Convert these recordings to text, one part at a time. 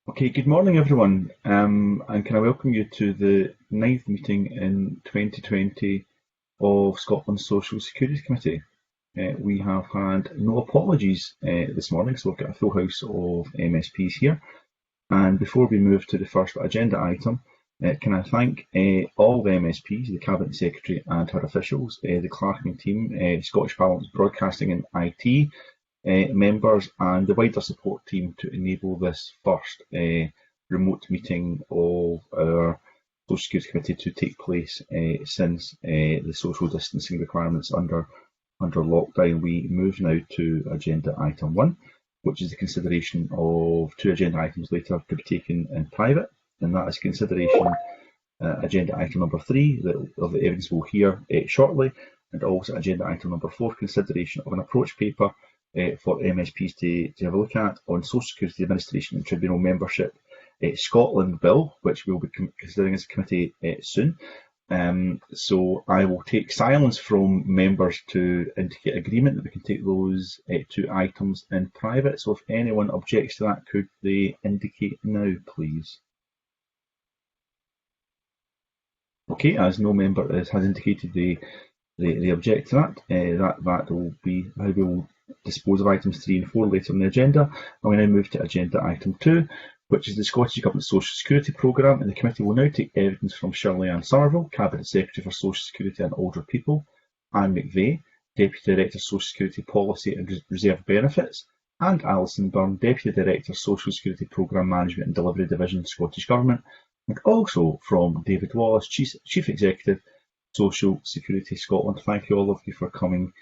Okay, good morning everyone, and can I welcome you to the ninth meeting in 2020 of Scotland's Social Security Committee. We have had no apologies this morning, so we've got a full house of MSPs here. And before we move to the first agenda item, can I thank all the MSPs, the Cabinet Secretary and her officials, the clerking team, Scottish Parliament's Broadcasting and IT, members and the wider support team to enable this first remote meeting of our Social Security Committee to take place since the social distancing requirements under lockdown. We move now to agenda item 1, which is the consideration of two agenda items later to be taken in private, and that is consideration agenda item number 3 of the evidence we'll hear shortly, and also agenda item number 4, consideration of an approach paper for MSPs to have a look at on Social Security Administration and Tribunal membership Scotland Bill, which we'll be considering as a committee soon. So I will take silence from members to indicate agreement that we can take those two items in private. So if anyone objects to that, could they indicate now, please? Okay, as no member has indicated they object to that, that will be how we will dispose of items 3 and 4 later on the agenda. And we now move to agenda item 2, which is the Scottish Government Social Security Programme, and the committee will now take evidence from Shirley-Ann Somerville, Cabinet Secretary for Social Security and Older People, Anne McVeigh, Deputy Director Social Security Policy and Reserve Benefits, and Alison Byrne, Deputy Director Social Security Programme Management and Delivery Division, Scottish Government, and also from David Wallace, Chief Executive, Social Security Scotland. Thank you all of you for coming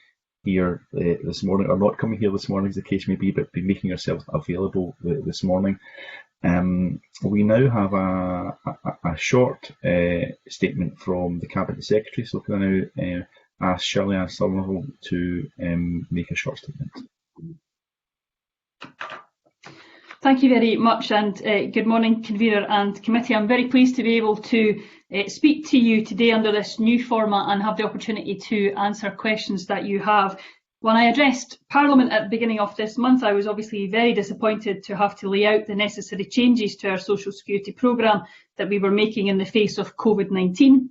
here this morning, or not coming here this morning as the case may be, but be making yourselves available this morning. We now have a short statement from the Cabinet Secretary, so can I now ask Shirley-Ann Somerville to make a short statement. Thank you very much, and good morning, Convener and Committee. I'm very pleased to be able to speak to you today under this new format and have the opportunity to answer questions that you have. When I addressed Parliament at the beginning of this month, I was obviously very disappointed to have to lay out the necessary changes to our social security programme that we were making in the face of COVID-19,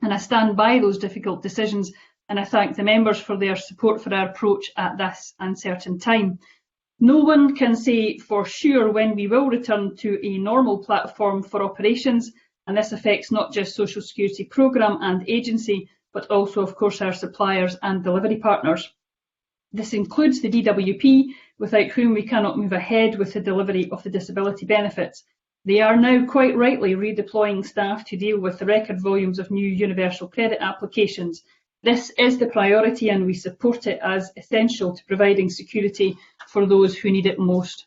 and I stand by those difficult decisions, and I thank the members for their support for our approach at this uncertain time. No one can say for sure when we will return to a normal platform for operations, and this affects not just Social Security Programme and agency, but also, of course, our suppliers and delivery partners. This includes the DWP, without whom we cannot move ahead with the delivery of the disability benefits. They are now quite rightly redeploying staff to deal with the record volumes of new universal credit applications. This is the priority, and we support it as essential to providing security for those who need it most.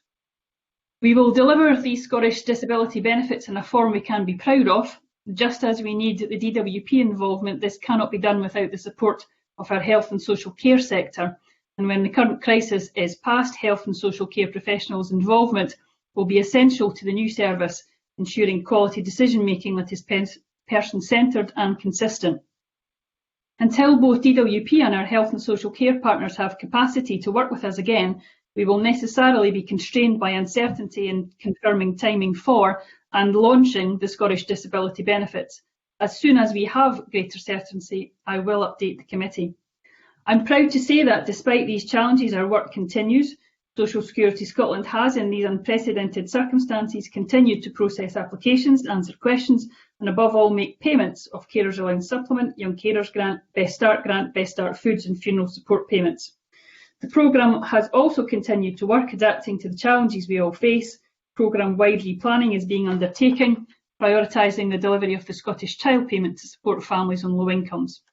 We will deliver these Scottish disability benefits in a form we can be proud of. Just as we need the DWP involvement, this cannot be done without the support of our health and social care sector. And when the current crisis is past, health and social care professionals' involvement will be essential to the new service, ensuring quality decision making that is person-centred and consistent. Until both DWP and our health and social care partners have capacity to work with us again, we will necessarily be constrained by uncertainty in confirming timing for and launching the Scottish disability benefits. As soon as we have greater certainty, I will update the committee. I'm proud to say that despite these challenges, our work continues. Social Security Scotland has, in these unprecedented circumstances, continued to process applications, answer questions, and above all make payments of Carers Allowance Supplement, Young Carers Grant, Best Start Foods and funeral support payments. The programme has also continued to work adapting to the challenges we all face. Programme-wide replanning is being undertaken, prioritising the delivery of the Scottish Child Payment to support families on low incomes.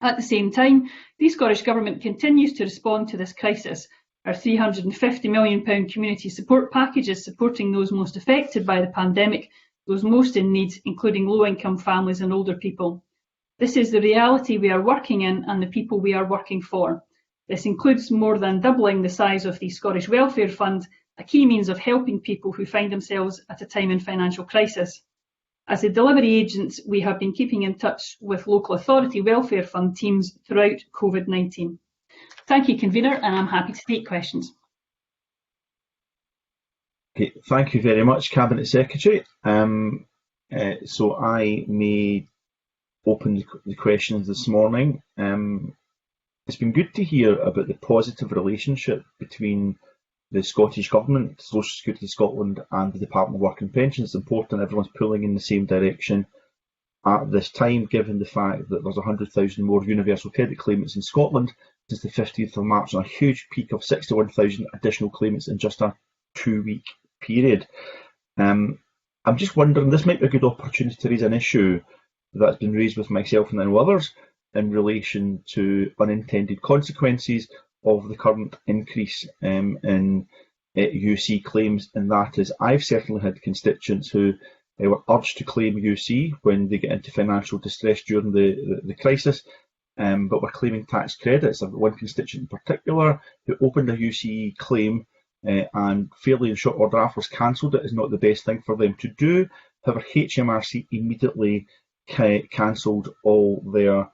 At the same time, the Scottish Government continues to respond to this crisis. Our £350 million community support package is supporting those most affected by the pandemic, those most in need, including low-income families and older people. This is the reality we are working in and the people we are working for. This includes more than doubling the size of the Scottish Welfare Fund, a key means of helping people who find themselves at a time in financial crisis. As a delivery agent, we have been keeping in touch with local authority welfare fund teams throughout COVID-19. Thank you, Convener, and I'm happy to take questions. Okay, thank you very much, Cabinet Secretary. So I may open the questions this morning. It's been good to hear about the positive relationship between the Scottish Government, Social Security Scotland and the Department of Work and Pensions. It's important everyone's pulling in the same direction at this time, given the fact that there's 100,000 more universal credit claimants in Scotland since the 15th of March, and a huge peak of 61,000 additional claimants in just a 2-week period. I'm just wondering, this might be a good opportunity to raise an issue that's been raised with myself and then others in relation to unintended consequences of the current increase in UC claims, and that is, I've certainly had constituents who were urged to claim UC when they get into financial distress during the crisis, but were claiming tax credits. I've got one constituent in particular who opened a UC claim and fairly in short order afterwards cancelled it. Is not the best thing for them to do. However, HMRC immediately cancelled all their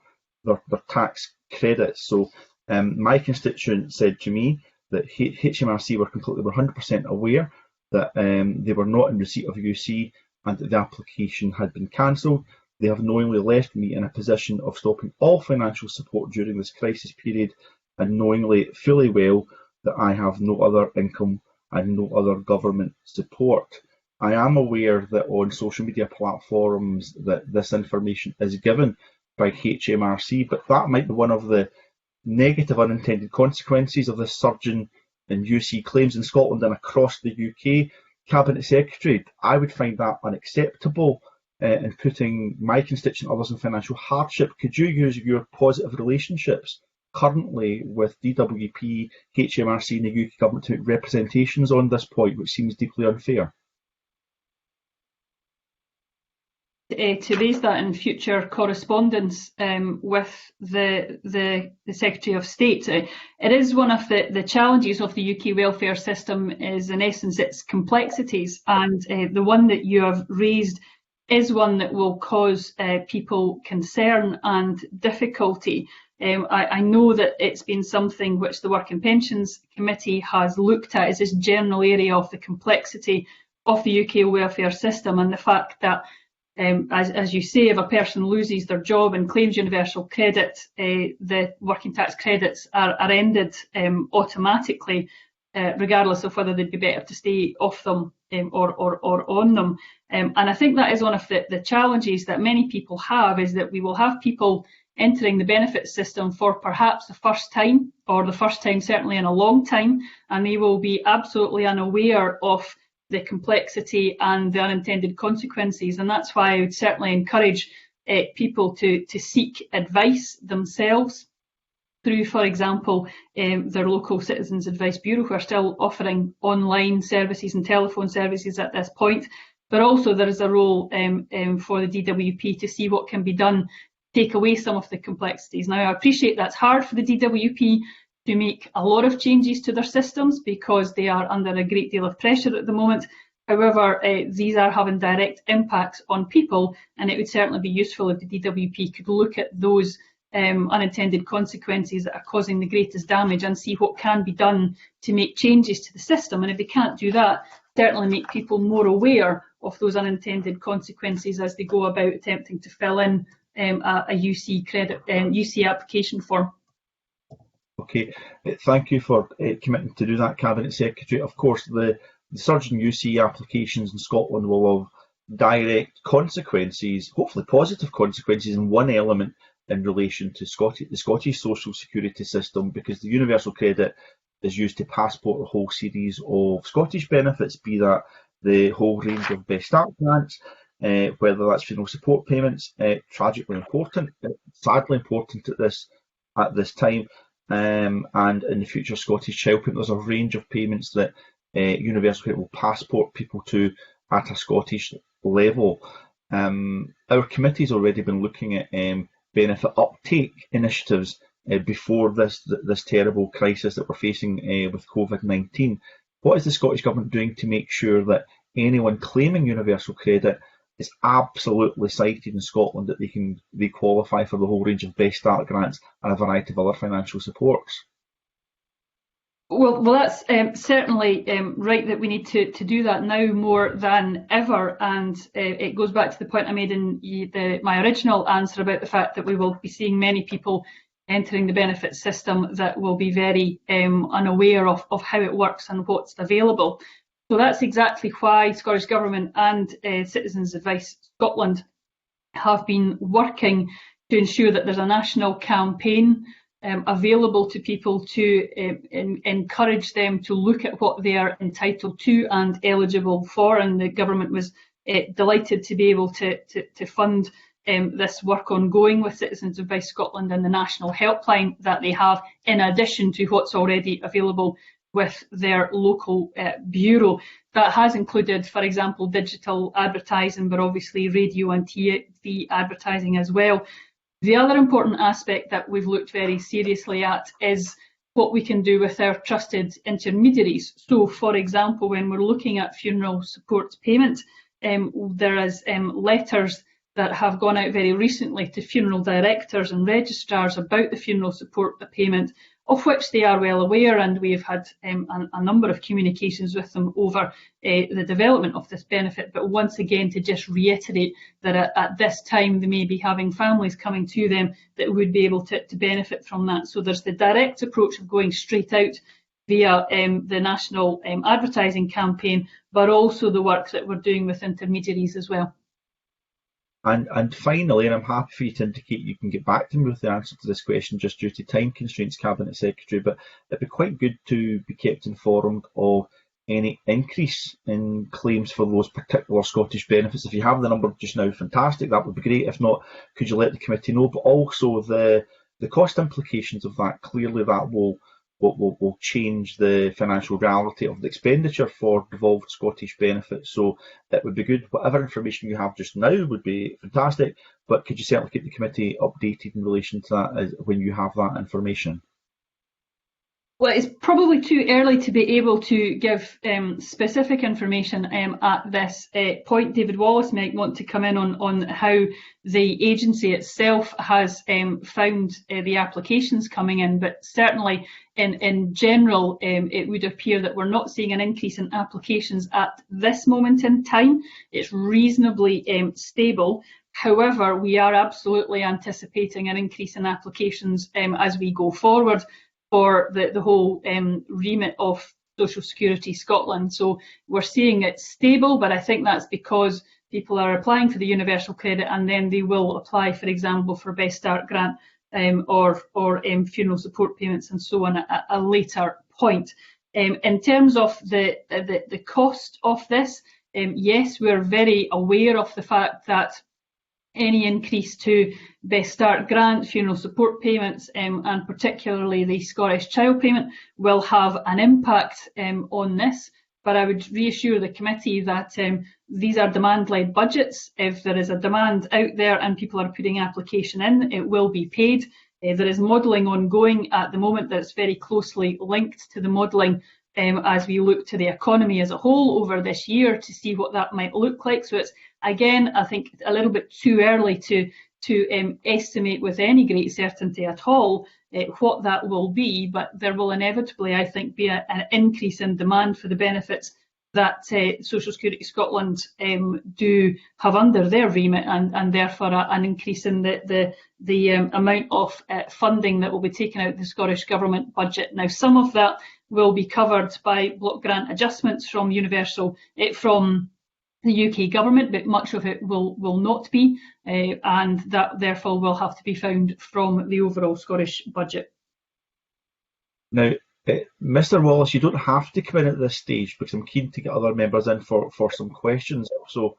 tax credits. So my constituent said to me that HMRC were completely 100% aware that they were not in receipt of UC and that the application had been cancelled. They have knowingly left me in a position of stopping all financial support during this crisis period, and knowingly fully well that I have no other income and no other government support. I am aware that on social media platforms that this information is given by HMRC, but that might be one of the negative unintended consequences of this surge in UC claims in Scotland and across the UK. Cabinet Secretary, I would find that unacceptable in putting my constituent others in financial hardship. Could you use your positive relationships currently with DWP, HMRC and the UK Government to make representations on this point, which seems deeply unfair? To raise that in future correspondence with the Secretary of State. It is one of the challenges of the UK welfare system is in essence its complexities, and the one that you have raised is one that will cause people concern and difficulty. I know that it's been something which the Work and Pensions Committee has looked at, is this general area of the complexity of the UK welfare system, and the fact that as you say, if a person loses their job and claims universal credit, the working tax credits are ended automatically, regardless of whether they'd be better to stay off them or on them. And I think that is one of the challenges that many people have, is that we will have people entering the benefits system for perhaps the first time, or the first time certainly in a long time, and they will be absolutely unaware of the complexity and the unintended consequences. And that's why I would certainly encourage people to seek advice themselves through, for example, their local Citizens Advice Bureau, who are still offering online services and telephone services at this point. But also there is a role for the DWP to see what can be done to take away some of the complexities. Now, I appreciate that's hard for the DWP to make a lot of changes to their systems because they are under a great deal of pressure at the moment. However, these are having direct impacts on people, and it would certainly be useful if the DWP could look at those unintended consequences that are causing the greatest damage and see what can be done to make changes to the system. And if they can't do that, certainly make people more aware of those unintended consequences as they go about attempting to fill in a UC credit UC application form. Okay, thank you for committing to do that, Cabinet Secretary. Of course, the surge in UC applications in Scotland will have direct consequences, hopefully positive consequences, in one element in relation to the Scottish social security system, because the universal credit is used to passport a whole series of Scottish benefits, be that the whole range of Best Start grants, whether that's funeral support payments, tragically important, sadly important at this time. And in the future Scottish Child Payment, there's a range of payments that Universal Credit will passport people to at a Scottish level. Our committee's already been looking at benefit uptake initiatives before this terrible crisis that we're facing with COVID-19. What is the Scottish Government doing to make sure that anyone claiming universal credit is absolutely cited in Scotland, that they qualify for the whole range of Best Start grants and a variety of other financial supports? Well, that's certainly right that we need to do that now more than ever, and it goes back to the point I made in my original answer about the fact that we will be seeing many people entering the benefit system that will be very unaware of how it works and what's available. So that's exactly why Scottish Government and Citizens Advice Scotland have been working to ensure that there's a national campaign available to people to encourage them to look at what they are entitled to and eligible for. And the government was delighted to be able to fund this work ongoing with Citizens Advice Scotland and the national helpline that they have, in addition to what's already available with their local bureau. That has included, for example, digital advertising, but obviously radio and TV advertising as well. The other important aspect that we've looked very seriously at is what we can do with our trusted intermediaries. So, for example, when we're looking at funeral support payment, there is letters that have gone out very recently to funeral directors and registrars about the funeral support payment, of which they are well aware, and we have had a number of communications with them over the development of this benefit. But once again, to just reiterate that at this time they may be having families coming to them that would be able to benefit from that. So there's the direct approach of going straight out via the national advertising campaign, but also the work that we're doing with intermediaries as well. And finally, and I'm happy for you to indicate you can get back to me with the answer to this question just due to time constraints, Cabinet Secretary, but it'd be quite good to be kept informed of any increase in claims for those particular Scottish benefits. If you have the number just now, fantastic, that would be great. If not, could you let the committee know? But also the cost implications of that. Clearly that will change the financial reality of the expenditure for devolved Scottish benefits. So it would be good. Whatever information you have just now would be fantastic, but could you certainly keep the committee updated in relation to that when you have that information? Well, it's probably too early to be able to give specific information at this point. David Wallace might want to come in on how the agency itself has found the applications coming in, but certainly in general, it would appear that we're not seeing an increase in applications at this moment in time. It's reasonably stable. However, we are absolutely anticipating an increase in applications as we go forward for the whole remit of Social Security Scotland. So we're seeing it stable, but I think that's because people are applying for the universal credit and then they will apply, for example, for Best Start grant or funeral support payments and so on at a later point. In terms of the cost of this, yes, we're very aware of the fact that any increase to Best Start grant, funeral support payments, and particularly the Scottish Child Payment will have an impact on this. But I would reassure the committee that these are demand-led budgets. If there is a demand out there and people are putting application in, it will be paid. There is modelling ongoing at the moment that's very closely linked to the modelling as we look to the economy as a whole over this year to see what that might look like. So it's, again, I think a little bit too early to estimate with any great certainty at all what that will be, but there will inevitably, I think, be an increase in demand for the benefits that Social Security Scotland do have under their remit, and therefore an increase in the amount of funding that will be taken out of the Scottish Government budget. Now, some of that will be covered by block grant adjustments from from the UK Government, but much of it will not be, and that therefore will have to be found from the overall Scottish budget. Now, Mr Wallace, you don't have to come in at this stage because I'm keen to get other members in for some questions. So,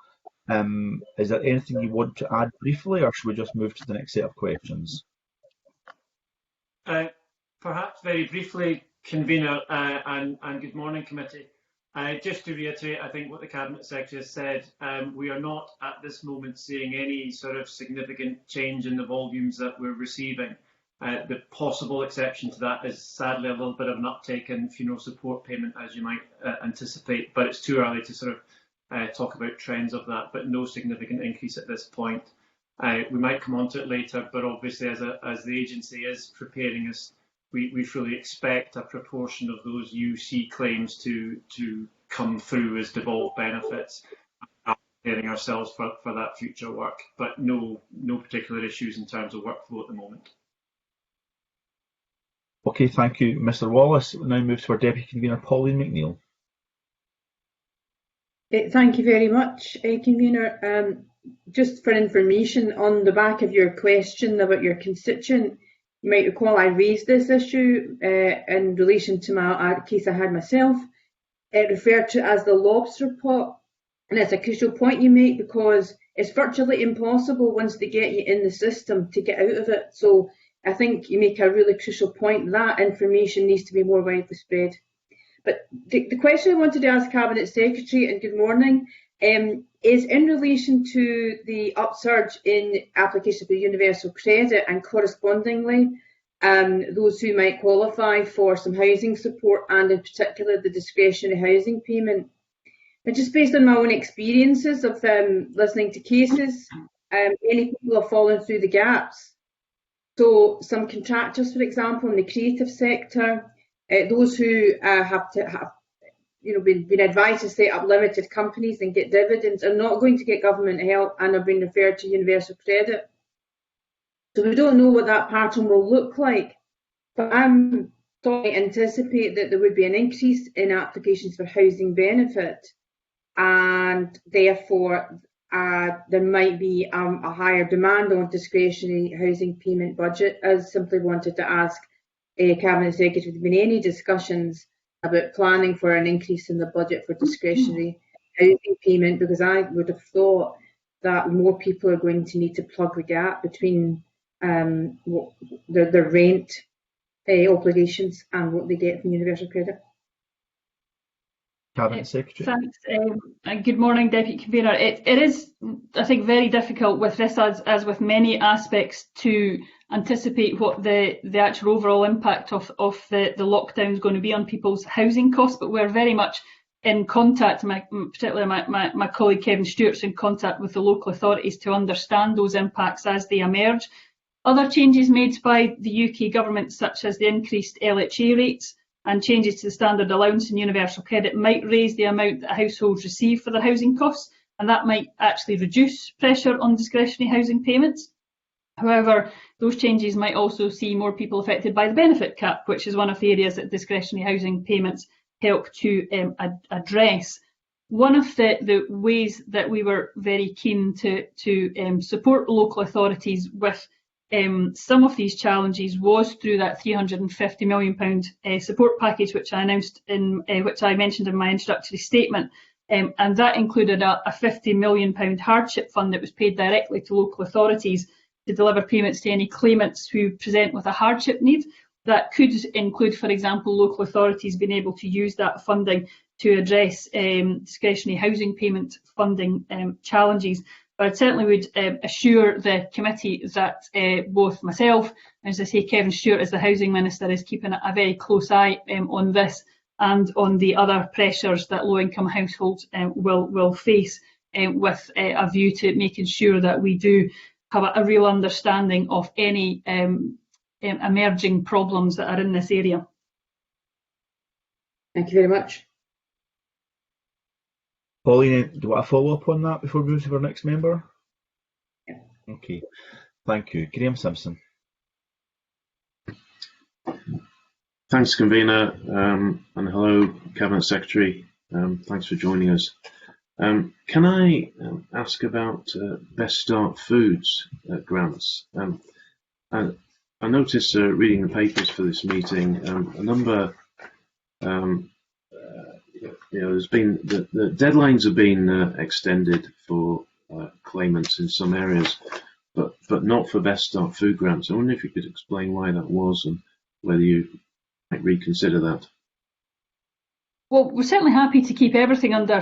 is there anything you want to add briefly, or should we just move to the next set of questions? Perhaps very briefly, Convener, and good morning, Committee. Just to reiterate, I think what the Cabinet Secretary has said, we are not at this moment seeing any sort of significant change in the volumes that we're receiving. The possible exception to that is sadly a little bit of an uptake in funeral support payment, as you might anticipate, but it's too early to sort of talk about trends of that, but no significant increase at this point. We might come on to it later, but obviously as the agency is preparing us we fully expect a proportion of those UC claims to come through as devolved benefits, preparing ourselves for that future work, but no particular issues in terms of workflow at the moment. Okay, thank you, Mr. Wallace. We'll now move to our Deputy Convener, Pauline McNeill. Thank you very much, Convener. Just for information, on the back of your question about your constituent, you might recall I raised this issue in relation to a case I had myself. It referred to as the lobster pot, and it's a crucial point you make because it's virtually impossible once they get you in the system to get out of it. So I think you make a really crucial point. That information needs to be more widely spread. But the question I wanted to ask Cabinet Secretary, and good morning, is in relation to the upsurge in applications for universal credit and correspondingly those who might qualify for some housing support and in particular the discretionary housing payment. But just based on my own experiences of listening to cases, many people have fallen through the gaps. So some contractors, for example, in the creative sector, those who have been advised to set up limited companies and get dividends are not going to get government help and have been referred to universal credit. So we don't know what that pattern will look like, but I'm thought to anticipate that there would be an increase in applications for housing benefit, and therefore there might be a higher demand on discretionary housing payment budget. I simply wanted to ask Cabinet Secretary if there have been any discussions about planning for an increase in the budget for discretionary housing payment, because I would have thought that more people are going to need to plug the gap between their rent obligations and what they get from universal credit. Cabinet Secretary. Thanks. And good morning, Deputy Convener. It is, I think, very difficult with this, as with many aspects, to anticipate what the actual overall impact of the lockdown is going to be on people's housing costs, but we're very much in contact, particularly my colleague Kevin Stewart's in contact with the local authorities to understand those impacts as they emerge. Other changes made by the UK government, such as the increased LHA rates and changes to the standard allowance and universal credit, might raise the amount that households receive for their housing costs, and that might actually reduce pressure on discretionary housing payments. However, those changes might also see more people affected by the benefit cap, which is one of the areas that discretionary housing payments help to address. One of the ways that we were very keen to support local authorities with some of these challenges was through that £350 million support package, which I announced which I mentioned in my introductory statement, and that included a £50 million hardship fund that was paid directly to local authorities to deliver payments to any claimants who present with a hardship need. That could include, for example, local authorities being able to use that funding to address discretionary housing payment funding challenges. But I certainly would assure the committee that both myself, and as I say, Kevin Stewart as the Housing Minister, is keeping a very close eye on this and on the other pressures that low-income households will face, with a view to making sure that we do have a real understanding of any emerging problems that are in this area. Thank you very much. Pauline, do you want to follow up on that before we move to our next member? Yeah. Okay, thank you. Graham Simpson. Thanks, Convener, and hello, Cabinet Secretary. Thanks for joining us. Can I ask about Best Start Foods grants? I noticed reading the papers for this meeting, a number. There's been the deadlines have been extended for claimants in some areas, but not for Best Start Food grants. I wonder if you could explain why that was and whether you might reconsider that. Well, we're certainly happy to keep everything under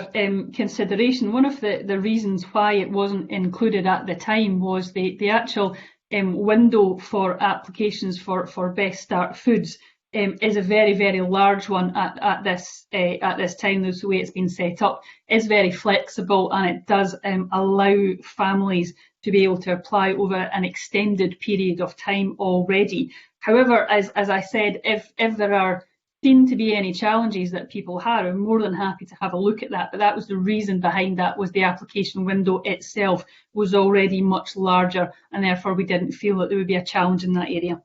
consideration. One of the reasons why it wasn't included at the time was the actual window for applications for Best Start Foods is a very, very large one at this time. The way it's been set up is very flexible, and it does allow families to be able to apply over an extended period of time already. However, as I said, if there are seen to be any challenges that people had, I'm more than happy to have a look at that. But that was the reason behind that, was the application window itself was already much larger, and therefore we didn't feel that there would be a challenge in that area.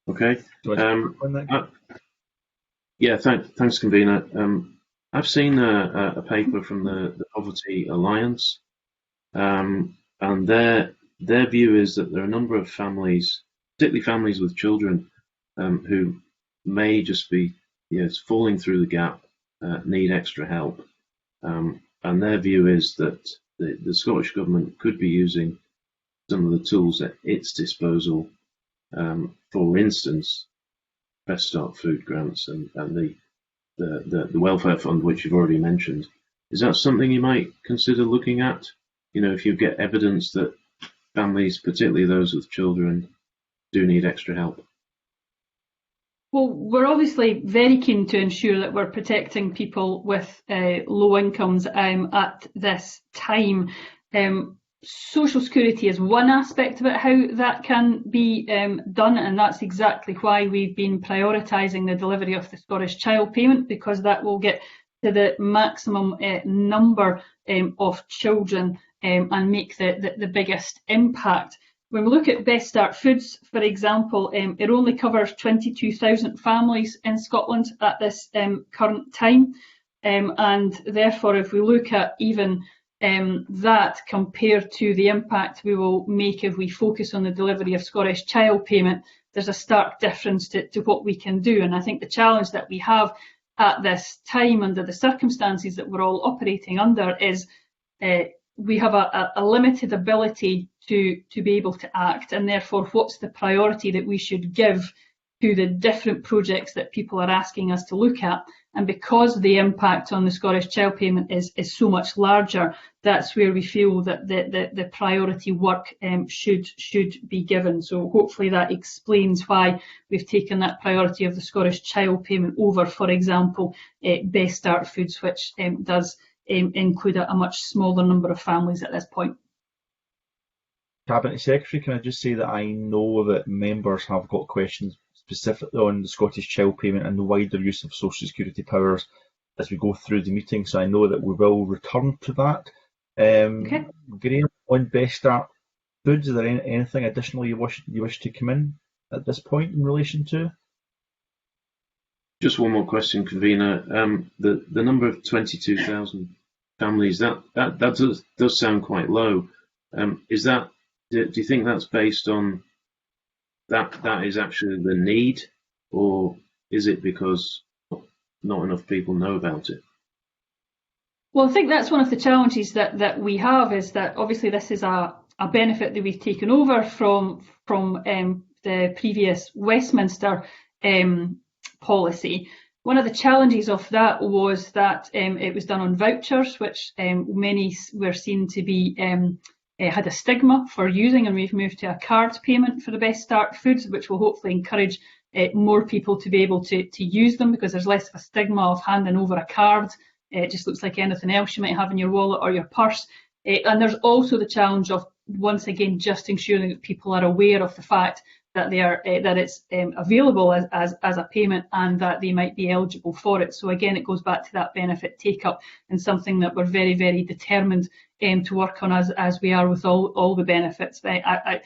Okay. Yeah, thanks, convener. I've seen a paper from the Poverty Alliance, and their view is that there are a number of families, particularly families with children, who may just be falling through the gap, need extra help, and their view is that the Scottish Government could be using some of the tools at its disposal, for instance, Best Start food grants and the Welfare Fund, which you've already mentioned. Is that something you might consider looking at? If you get evidence that families, particularly those with children, do need extra help? Well, we're obviously very keen to ensure that we're protecting people with low incomes at this time. Social security is one aspect of it, how that can be done, and that's exactly why we've been prioritising the delivery of the Scottish Child Payment, because that will get to the maximum number of children and make the biggest impact. When we look at Best Start Foods, for example, it only covers 22,000 families in Scotland at this current time, and therefore if we look at even that compared to the impact we will make if we focus on the delivery of Scottish Child Payment, there's a stark difference to what we can do. And I think the challenge that we have at this time, under the circumstances that we're all operating under, is we have a limited ability to be able to act, and therefore what's the priority that we should give to the different projects that people are asking us to look at. And because the impact on the Scottish Child Payment is so much larger, that's where we feel that the priority work should be given. So hopefully that explains why we've taken that priority of the Scottish Child Payment over, for example, Best Start Foods, which does include a much smaller number of families at this point. Cabinet Secretary, can I just say that I know that members have got questions specifically on the Scottish Child Payment and the wider use of Social Security powers as we go through the meeting, so I know that we will return to that. Okay. Graham, on Best Start Foods, is there anything additional you wish to come in at this point in relation to? Just one more question, convener. The number of 22,000 families, that does sound quite low. Is that, do you think that's based on that is actually the need, or is it because not enough people know about it? Well, I think that's one of the challenges that we have, is that obviously this is a benefit that we've taken over from the previous Westminster policy. One of the challenges of that was that it was done on vouchers, which many were seen to be had a stigma for using, and we've moved to a card payment for the Best Start Foods, which will hopefully encourage more people to be able to use them, because there's less of a stigma of handing over a card. It just looks like anything else you might have in your wallet or your purse. And there's also the challenge of, once again, just ensuring that people are aware of the fact that they are that it's available as a payment, and that they might be eligible for it. So again, it goes back to that benefit take up, and something that we're very, very determined to work on as we are with all the benefits. I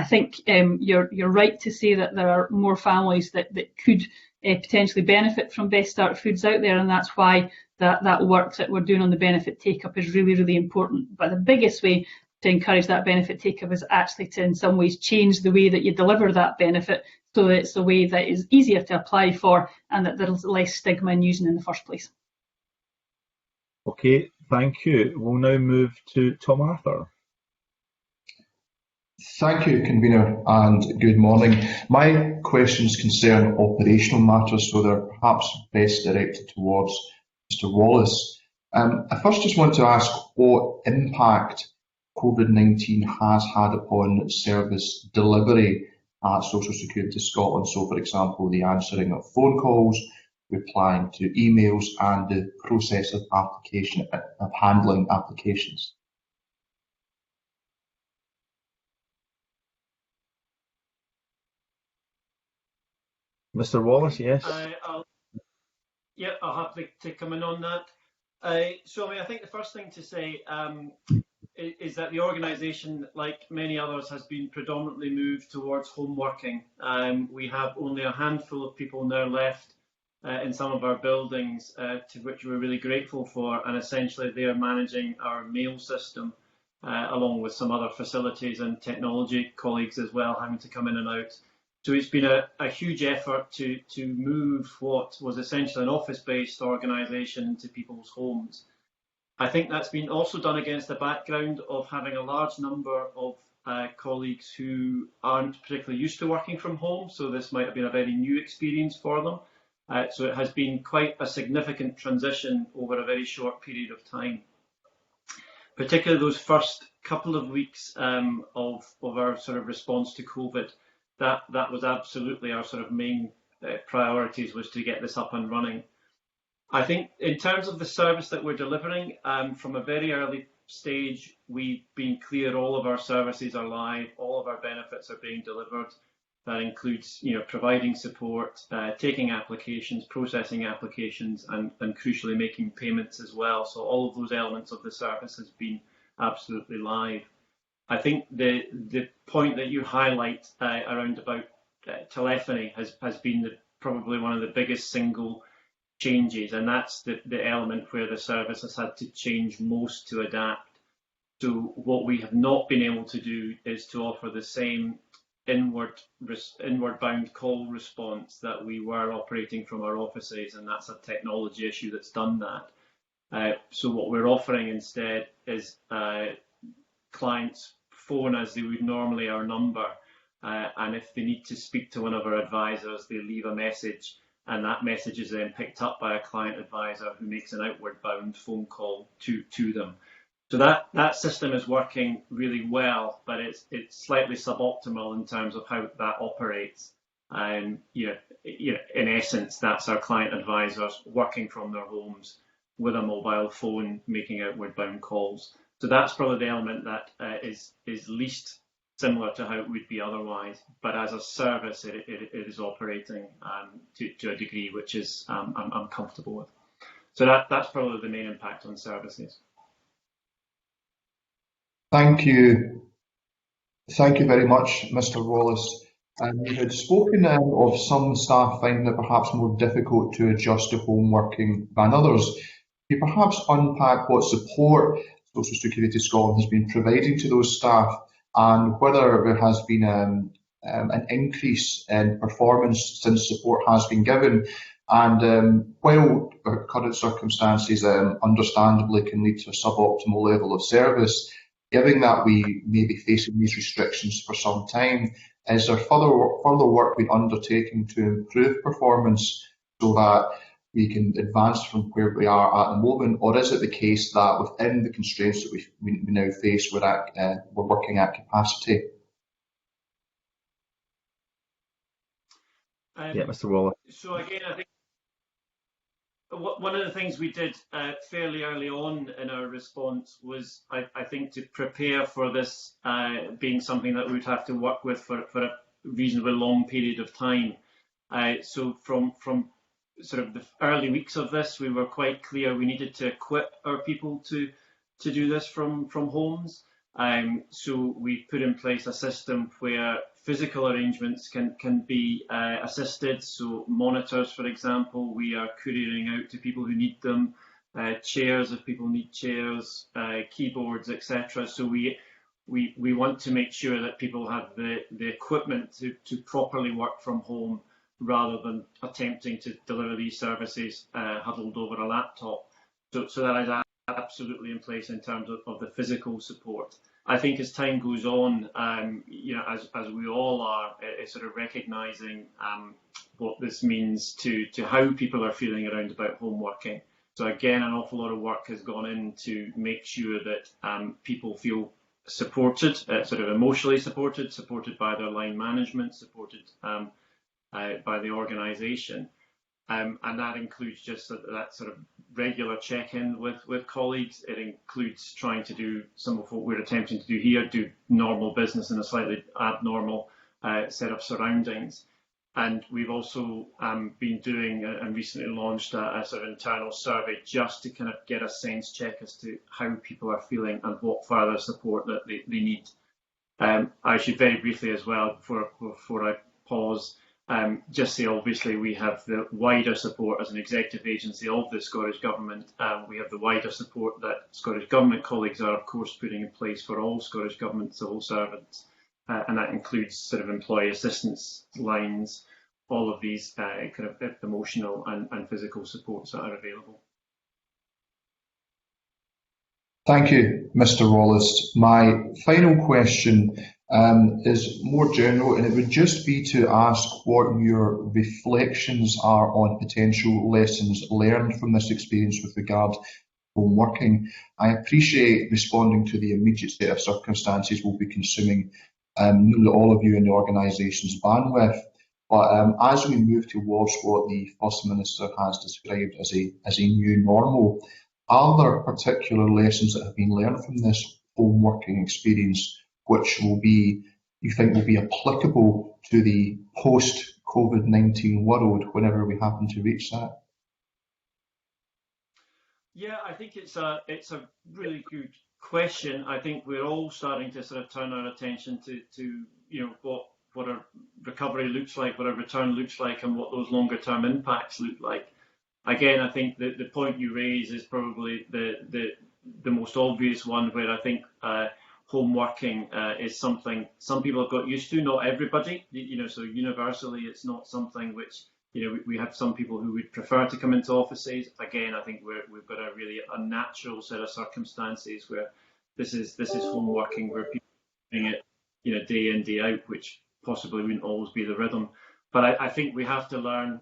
think you're right to say that there are more families that could potentially benefit from Best Start Foods out there, and that's why that work that we're doing on the benefit take up is really, really important. But the biggest way to encourage that benefit take-up is actually to, in some ways, change the way that you deliver that benefit, so that it's a way that is easier to apply for, and that there's less stigma in using in the first place. Okay, thank you. We'll now move to Tom Arthur. Thank you, convener, and good morning. My questions concern operational matters, so they're perhaps best directed towards Mr. Wallace. I first just want to ask what impact COVID-19 has had upon service delivery at Social Security Scotland. So, for example, the answering of phone calls, replying to emails, and the process of of handling applications. Mr. Wallace, yes. I'll have to come in on that. So I think the first thing to say is that the organisation, like many others, has been predominantly moved towards home working. We have only a handful of people now left in some of our buildings, to which we're really grateful for, and essentially they are managing our mail system, along with some other facilities and technology colleagues as well, having to come in and out. So it's been a huge effort to move what was essentially an office-based organisation into people's homes. I think that's been also done against the background of having a large number of colleagues who aren't particularly used to working from home, so this might have been a very new experience for them. So it has been quite a significant transition over a very short period of time. Particularly those first couple of weeks of our sort of response to COVID, that was absolutely our sort of main priorities, was to get this up and running. I think in terms of the service that we're delivering, from a very early stage, we've been clear all of our services are live, all of our benefits are being delivered. That includes, providing support, taking applications, processing applications, and crucially making payments as well. So all of those elements of the service has been absolutely live. I think the point that you highlight around about telephony has been probably one of the biggest single changes, and that's the element where the service has had to change most to adapt. So what we have not been able to do is to offer the same inward bound call response that we were operating from our offices, and that's a technology issue that's done that. So what we're offering instead is clients phone as they would normally our number, and if they need to speak to one of our advisors, they leave a message, and that message is then picked up by a client advisor who makes an outward bound phone call to them. So that system is working really well, but it's slightly suboptimal in terms of how that operates. In essence, that's our client advisors working from their homes with a mobile phone making outward bound calls. So that's probably the element that is least similar to how it would be otherwise. But as a service, it is operating to a degree which is I'm comfortable with. So that's probably the main impact on services. Thank you. Thank you very much, Mr. Wallace. You had spoken of some staff finding it perhaps more difficult to adjust to home working than others. Can you perhaps unpack what support Social Security Scotland has been providing to those staff, and whether there has been an increase in performance since support has been given? And while our current circumstances understandably can lead to a suboptimal level of service, given that we may be facing these restrictions for some time, is there further work being undertaken to improve performance so that we can advance from where we are at the moment, or is it the case that within the constraints that we now face, we're working at capacity? Mr. Wallace. So again, I think one of the things we did fairly early on in our response was, I think, to prepare for this being something that we would have to work with for a reasonably long period of time. So from sort of the early weeks of this, we were quite clear we needed to equip our people to do this from homes. So we put in place a system where physical arrangements can be assisted. So monitors, for example, we are couriering out to people who need them, chairs if people need chairs, keyboards, etc. So we want to make sure that people have the equipment to properly work from home, rather than attempting to deliver these services huddled over a laptop. So that is absolutely in place in terms of the physical support. I think as time goes on, as we all are, it's sort of recognising what this means to how people are feeling around about home working. So again, an awful lot of work has gone in to make sure that people feel supported, sort of emotionally supported by their line management, supported by the organisation, and that includes just that sort of regular check-in with colleagues. It includes trying to do some of what we're attempting to do here, do normal business in a slightly abnormal set of surroundings. And we've also been doing and recently launched a sort of internal survey just to kind of get a sense check as to how people are feeling and what further support that they need. I should very briefly as well, before I pause, just say obviously we have the wider support as an executive agency of the Scottish Government. We have the wider support that Scottish Government colleagues are of course putting in place for all Scottish Government civil servants. And that includes sort of employee assistance lines, all of these kind of emotional and physical supports that are available. Thank you, Mr. Wallace. My final question is more general, and it would just be to ask what your reflections are on potential lessons learned from this experience with regard to home working. I appreciate responding to the immediate set of circumstances will be consuming nearly all of you in the organisation's bandwidth. But as we move towards what the First Minister has described as a new normal, are there particular lessons that have been learned from this home working experience which you think will be applicable to the post-COVID-19 world whenever we happen to reach that? Yeah, I think it's a really good question. I think we're all starting to sort of turn our attention to what a recovery looks like, what a return looks like, and what those longer term impacts look like. Again, I think that the point you raise is probably the most obvious one, where I think home working is something some people have got used to, not everybody. So universally, it's not something which we have some people who would prefer to come into offices. Again, I think we've got a natural set of circumstances where this is home working, where people are doing it day in, day out, which possibly wouldn't always be the rhythm. But I think we have to learn,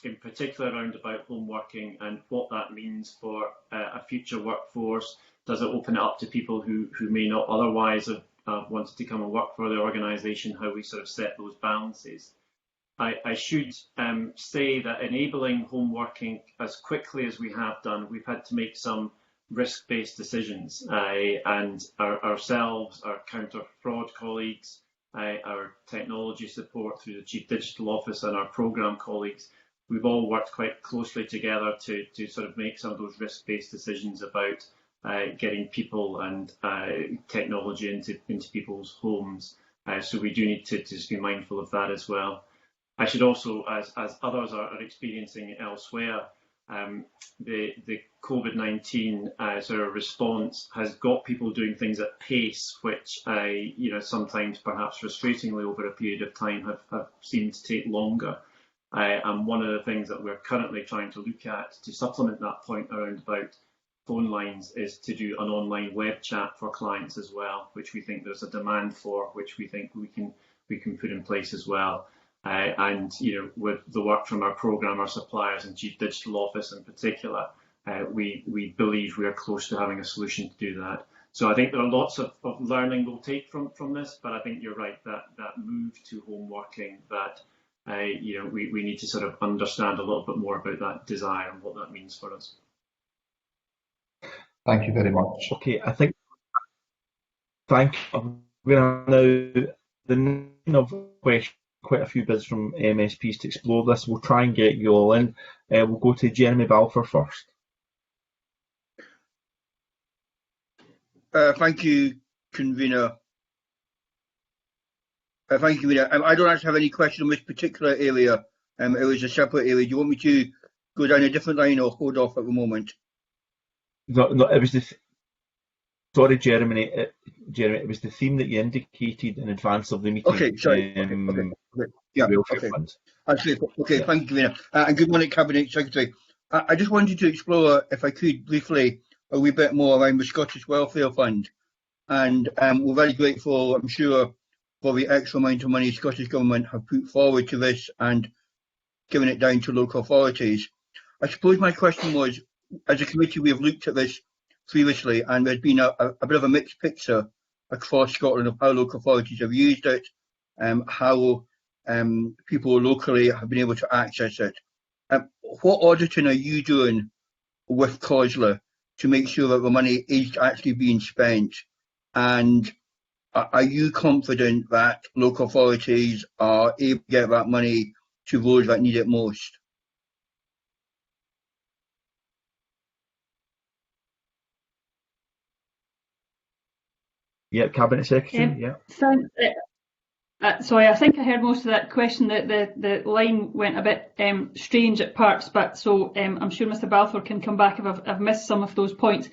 in particular, around about home working and what that means for a future workforce. Does it open it up to people who may not otherwise have wanted to come and work for the organisation? How we sort of set those balances. I should say that enabling home working as quickly as we have done, we've had to make some risk-based decisions, and ourselves, our counter-fraud colleagues, our technology support through the Chief Digital Office, and our programme colleagues, we've all worked quite closely together to sort of make some of those risk-based decisions about getting people and technology into people's homes. So we do need to just be mindful of that as well. I should also, as others are experiencing elsewhere, the COVID-19 sort of response has got people doing things at pace, which sometimes perhaps frustratingly over a period of time have seemed to take longer. And one of the things that we're currently trying to look at to supplement that point around about phone lines is to do an online web chat for clients as well, which we think there's a demand for, which we think we can put in place as well. And with the work from our programme, our suppliers and Chief Digital Office in particular, we believe we are close to having a solution to do that. So I think there are lots of learning we'll take from this, but I think you're right that move to home working, that we need to sort of understand a little bit more about that desire and what that means for us. Thank you very much. Okay, I think. Thank you. We're now the nine of questions. Quite a few bids from MSPs to explore this. We'll try and get you all in. We'll go to Jeremy Balfour first. Thank you, Convener. I don't actually have any question on this particular area. It was a separate area. Do you want me to go down a different line or hold off at the moment? No, it was the. Sorry, Jeremy. It was the theme that you indicated in advance of the meeting. Okay, sorry. Okay. Yeah. Okay. Okay. Yeah. Thank you, Convener. And good morning, Cabinet Secretary. I just wanted to explore, if I could, briefly a wee bit more around the Scottish Welfare Fund, and we're very grateful, I'm sure, for the extra amount of money the Scottish Government have put forward to this and given it down to local authorities. I suppose my question was, as a committee, we have looked at this previously, and there's been a bit of a mixed picture across Scotland of how local authorities have used it, how people locally have been able to access it. What auditing are you doing with COSLA to make sure that the money is actually being spent? And Are you confident that local authorities are able to get that money to those that need it most? Yeah, Cabinet Secretary. Yeah. Sorry, I think I heard most of that question. The line went a bit strange at parts, but so I'm sure Mr. Balfour can come back if I've missed some of those points.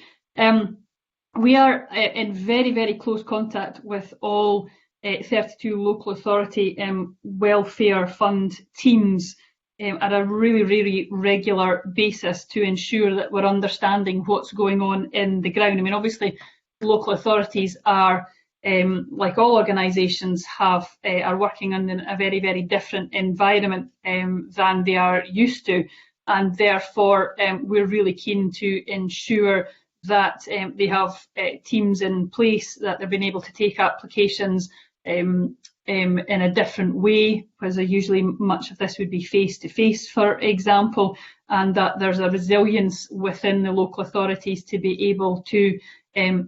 We are in very, very close contact with all 32 local authority welfare fund teams at a really, really regular basis to ensure that we're understanding what's going on in the ground. I mean, obviously, local authorities are, like all organisations, are working in a very, very different environment than they are used to, and therefore we're really keen to ensure that they have teams in place, that they've been able to take applications in a different way, because usually much of this would be face-to-face, for example, and that there's a resilience within the local authorities to be able to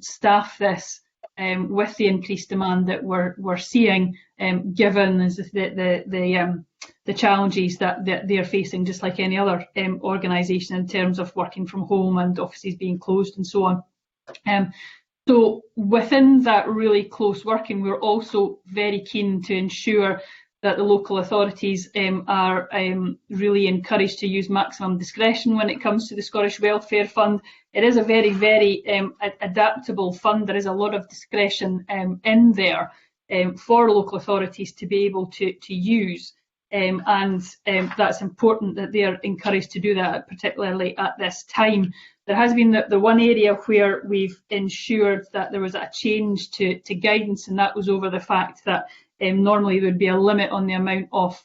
staff this with the increased demand that we're seeing, given the challenges that they're facing, just like any other organisation, in terms of working from home and offices being closed and so on. So within that really close working, we're also very keen to ensure that the local authorities are really encouraged to use maximum discretion when it comes to the Scottish Welfare Fund. It is a very, very adaptable fund. There is a lot of discretion in there for local authorities to be able to use. And that's important that they are encouraged to do that, particularly at this time. There has been the one area where we've ensured that there was a change to guidance, and that was over the fact that normally there would be a limit on the amount of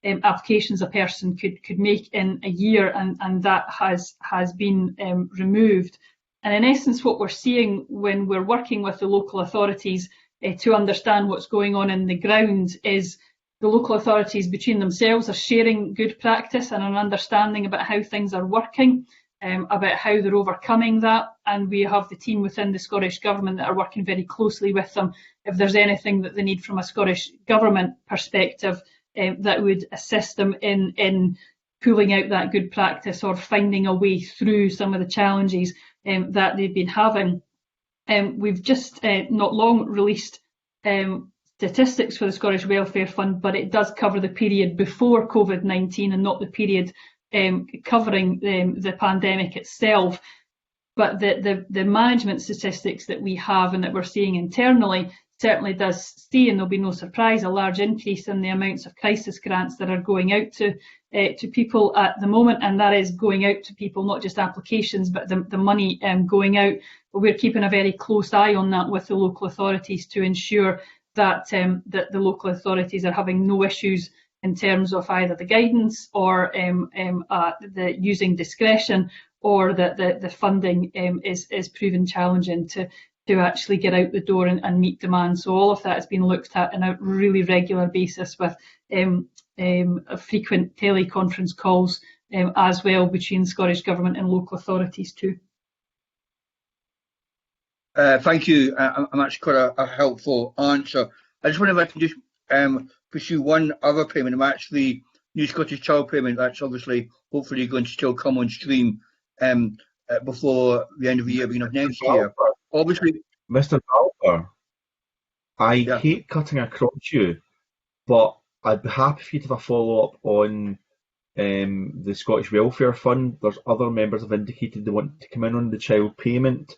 applications a person could make in a year, and that has been removed. And in essence, what we're seeing when we're working with the local authorities to understand what's going on in the ground is the local authorities between themselves are sharing good practice and an understanding about how things are working, about how they're overcoming that, and we have the team within the Scottish Government that are working very closely with them if there's anything that they need from a Scottish Government perspective that would assist them in pulling out that good practice or finding a way through some of the challenges that they've been having. We've just not long released statistics for the Scottish Welfare Fund, but it does cover the period before COVID-19 and not the period covering the pandemic itself. But the management statistics that we have and that we're seeing internally certainly does see, and there'll be no surprise, a large increase in the amounts of crisis grants that are going out to people at the moment, and that is going out to people, not just applications, but the money going out. But we're keeping a very close eye on that with the local authorities to ensure that that the local authorities are having no issues in terms of either the guidance or the using discretion, or that the funding is proven challenging to actually get out the door and meet demand. So all of that has been looked at on a really regular basis with frequent teleconference calls as well between Scottish Government and local authorities too. Thank you. I'm actually quite a helpful answer. I just wonder if I can just pursue one other payment. I'm actually New Scottish Child Payment. That's obviously hopefully going to still come on stream before the end of the year, beginning of next year. Obviously, Mr. Balfour, I hate cutting across you, but I'd be happy for you to have a follow-up on the Scottish Welfare Fund. There's other members have indicated they want to come in on the child payment.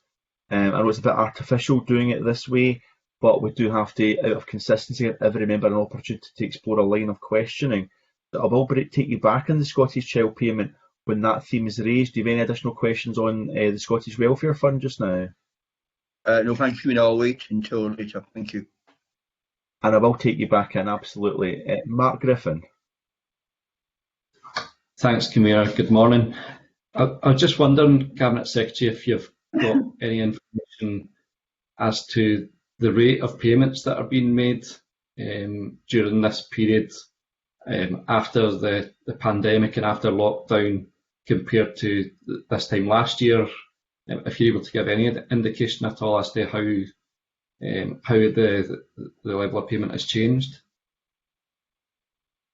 I know it's a bit artificial doing it this way, but we do have to, out of consistency, give every member an opportunity to explore a line of questioning. I will take you back on the Scottish Child Payment when that theme is raised. Do you have any additional questions on the Scottish Welfare Fund just now? No, thank you, and I'll wait until later. Thank you. And I will take you back in, absolutely. Mark Griffin. Thanks, Camilla. Good morning. I was just wondering, Cabinet Secretary, if you've got any information as to the rate of payments that are being made during this period after the pandemic and after lockdown compared to this time last year. If you're able to give any indication at all as to how how the level of payment has changed?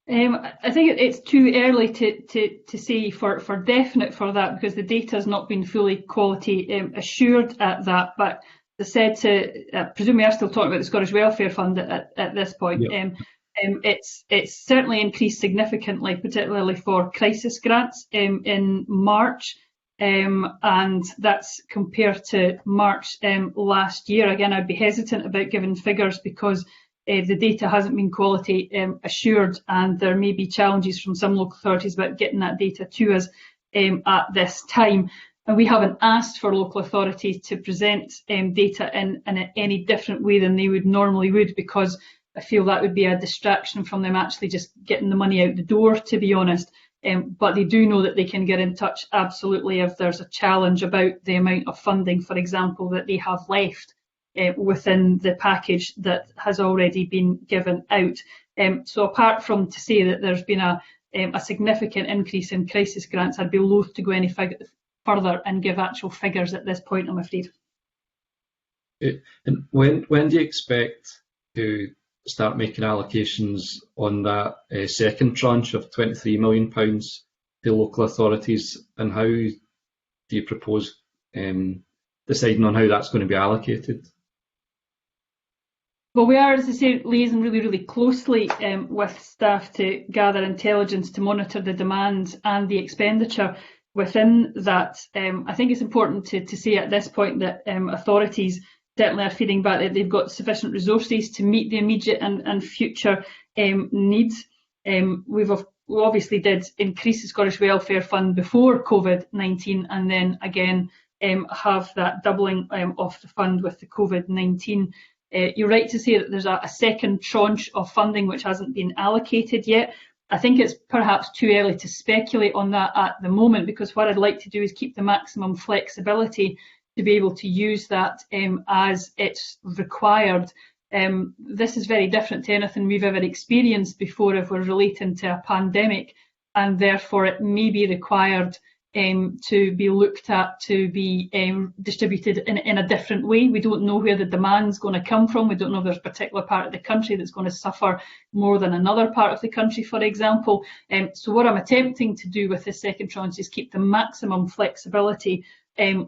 I think it's too early to say for definite for that, because the data has not been fully quality assured at that. But as I said, I presume we are still talking about the Scottish Welfare Fund at this point. Yep. It's certainly increased significantly, particularly for crisis grants in March, and that's compared to March last year. Again, I'd be hesitant about giving figures because the data hasn't been quality assured, and there may be challenges from some local authorities about getting that data to us at this time. And we haven't asked for local authorities to present data in any different way than they would normally would, because I feel that would be a distraction from them actually just getting the money out the door, to be honest. But they do know that they can get in touch, absolutely, if there's a challenge about the amount of funding, for example, that they have left within the package that has already been given out. So apart from to say that there's been a significant increase in crisis grants, I'd be loath to go any further and give actual figures at this point, I'm afraid. And when do you expect to start making allocations on that second tranche of £23 million to local authorities, and how do you propose deciding on how that's going to be allocated? Well, we are, as I say, liaising really closely with staff to gather intelligence to monitor the demand and the expenditure within that. I think it's important to say at this point that authorities certainly are feeding back that they've got sufficient resources to meet the immediate and future needs. We obviously did increase the Scottish Welfare Fund before COVID-19, and then again have that doubling of the fund with the COVID-19. You're right to say that there's a second tranche of funding which hasn't been allocated yet. I think it's perhaps too early to speculate on that at the moment, because what I'd like to do is keep the maximum flexibility to be able to use that as it's required. This is very different to anything we've ever experienced before if we're relating to a pandemic, and therefore it may be required to be looked at, to be distributed in a different way. We don't know where the demand's going to come from. We don't know if there's a particular part of the country that's going to suffer more than another part of the country, for example. So what I'm attempting to do with this second tranche is keep the maximum flexibility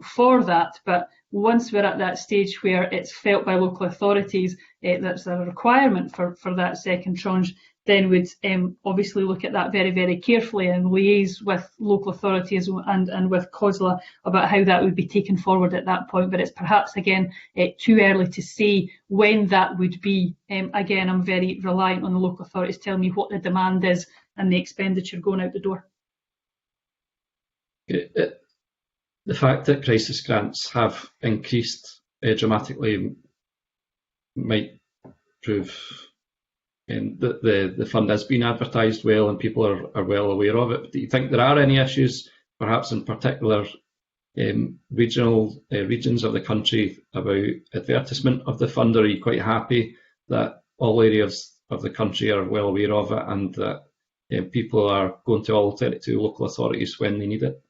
for that. But once we're at that stage where it's felt by local authorities that's a requirement for that second tranche, then we'd obviously look at that very carefully and liaise with local authorities and with COSLA about how that would be taken forward at that point. But it's perhaps, again, too early to say when that would be. Again, I'm very reliant on the local authorities telling me what the demand is and the expenditure going out the door. The fact that crisis grants have increased dramatically might prove that the fund has been advertised well and people are well aware of it. But do you think there are any issues, perhaps in particular regions of the country, about advertisement of the fund? Or are you quite happy that all areas of the country are well aware of it and that people are going to all 32 local authorities when they need it?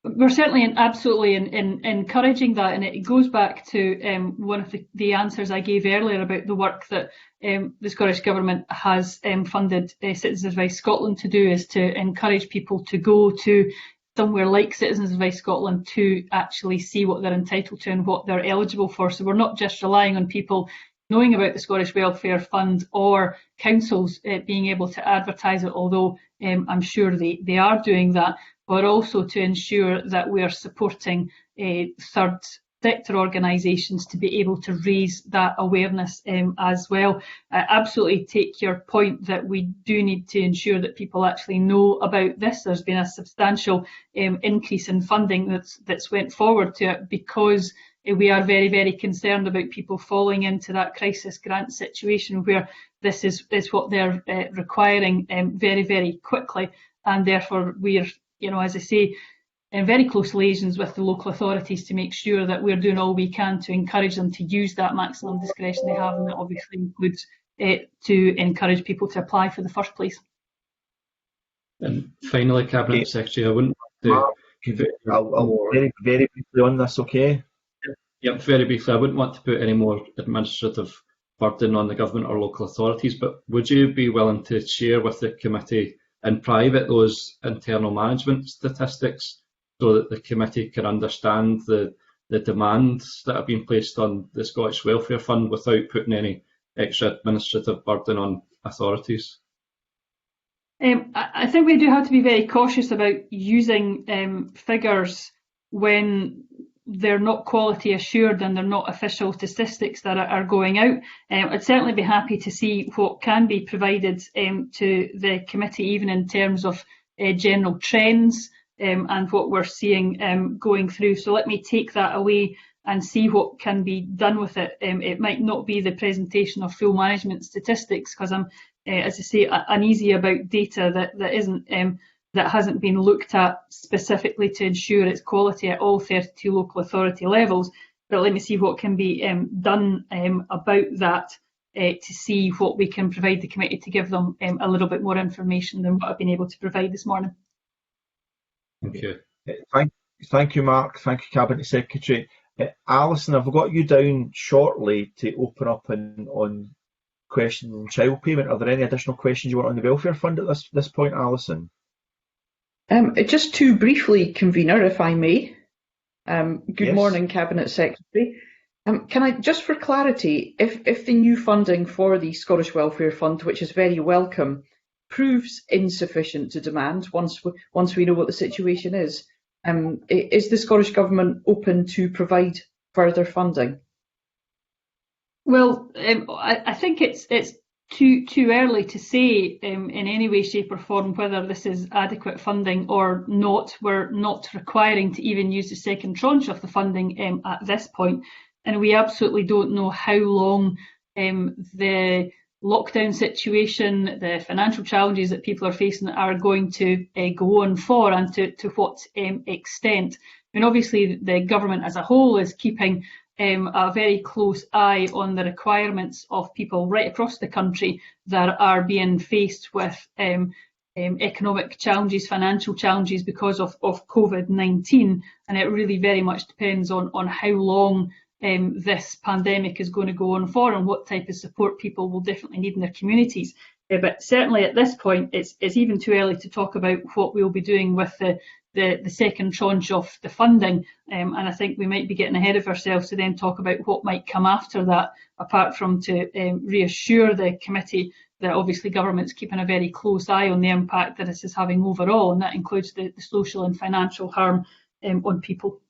We're certainly absolutely encouraging that, and it goes back to one of the answers I gave earlier about the work that the Scottish Government has funded Citizens Advice Scotland to do, is to encourage people to go to somewhere like Citizens Advice Scotland to actually see what they're entitled to and what they're eligible for. So we're not just relying on people knowing about the Scottish Welfare Fund or councils being able to advertise it, although I'm sure they are doing that, but also to ensure that we are supporting third sector organisations to be able to raise that awareness as well. I absolutely take your point that we do need to ensure that people actually know about this. There's been a substantial increase in funding that's went forward to it, because we are very concerned about people falling into that crisis grant situation where this is what they're requiring very quickly, and therefore we're, as I say, in very close liaisons with the local authorities to make sure that we're doing all we can to encourage them to use that maximum discretion they have, and that obviously includes to encourage people to apply for the first place. And finally, Cabinet Secretary, I wouldn't want to... I'll very briefly on this, okay? Yeah, very briefly, I wouldn't want to put any more administrative burden on the government or local authorities, but would you be willing to share with the committee in private those internal management statistics so that the committee can understand the demands that have been placed on the Scottish Welfare Fund without putting any extra administrative burden on authorities? I think we do have to be very cautious about using figures when they're not quality assured and they're not official statistics that are going out. I'd certainly be happy to see what can be provided to the committee, even in terms of general trends and what we're seeing going through. So let me take that away and see what can be done with it. It might not be the presentation of full management statistics, because I'm, as I say, uneasy about data that isn't that hasn't been looked at specifically to ensure its quality at all 32 local authority levels. But let me see what can be done about that to see what we can provide the committee to give them a little bit more information than what I've been able to provide this morning. Thank you. Thank you, Mark. Thank you, Cabinet Secretary. Alison, I've got you down shortly to open up on questions on child payment. Are there any additional questions you want on the Welfare Fund at this point, Alison? Just too briefly, Convener, if I may. Good Yes. morning, Cabinet Secretary. Can I, just for clarity, if the new funding for the Scottish Welfare Fund, which is very welcome, proves insufficient to demand once we know what the situation is the Scottish Government open to provide further funding? Well, I think it's too early to say in any way, shape or form whether this is adequate funding or not. We're not requiring to even use the second tranche of the funding at this point, and we absolutely don't know how long the lockdown situation, the financial challenges that people are facing are going to go on for, and to what extent. I mean, obviously the government as a whole is keeping a very close eye on the requirements of people right across the country that are being faced with economic challenges, financial challenges because of COVID-19, and it really very much depends on how long this pandemic is going to go on for and what type of support people will definitely need in their communities. But certainly at this point, it's even too early to talk about what we'll be doing with the second tranche of the funding, and I think we might be getting ahead of ourselves to then talk about what might come after that, apart from to reassure the committee that obviously government's keeping a very close eye on the impact that this is having overall, and that includes the social and financial harm on people.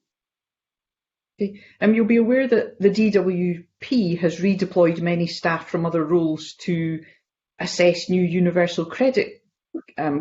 Okay. You'll be aware that the DWP has redeployed many staff from other roles to assess new universal credit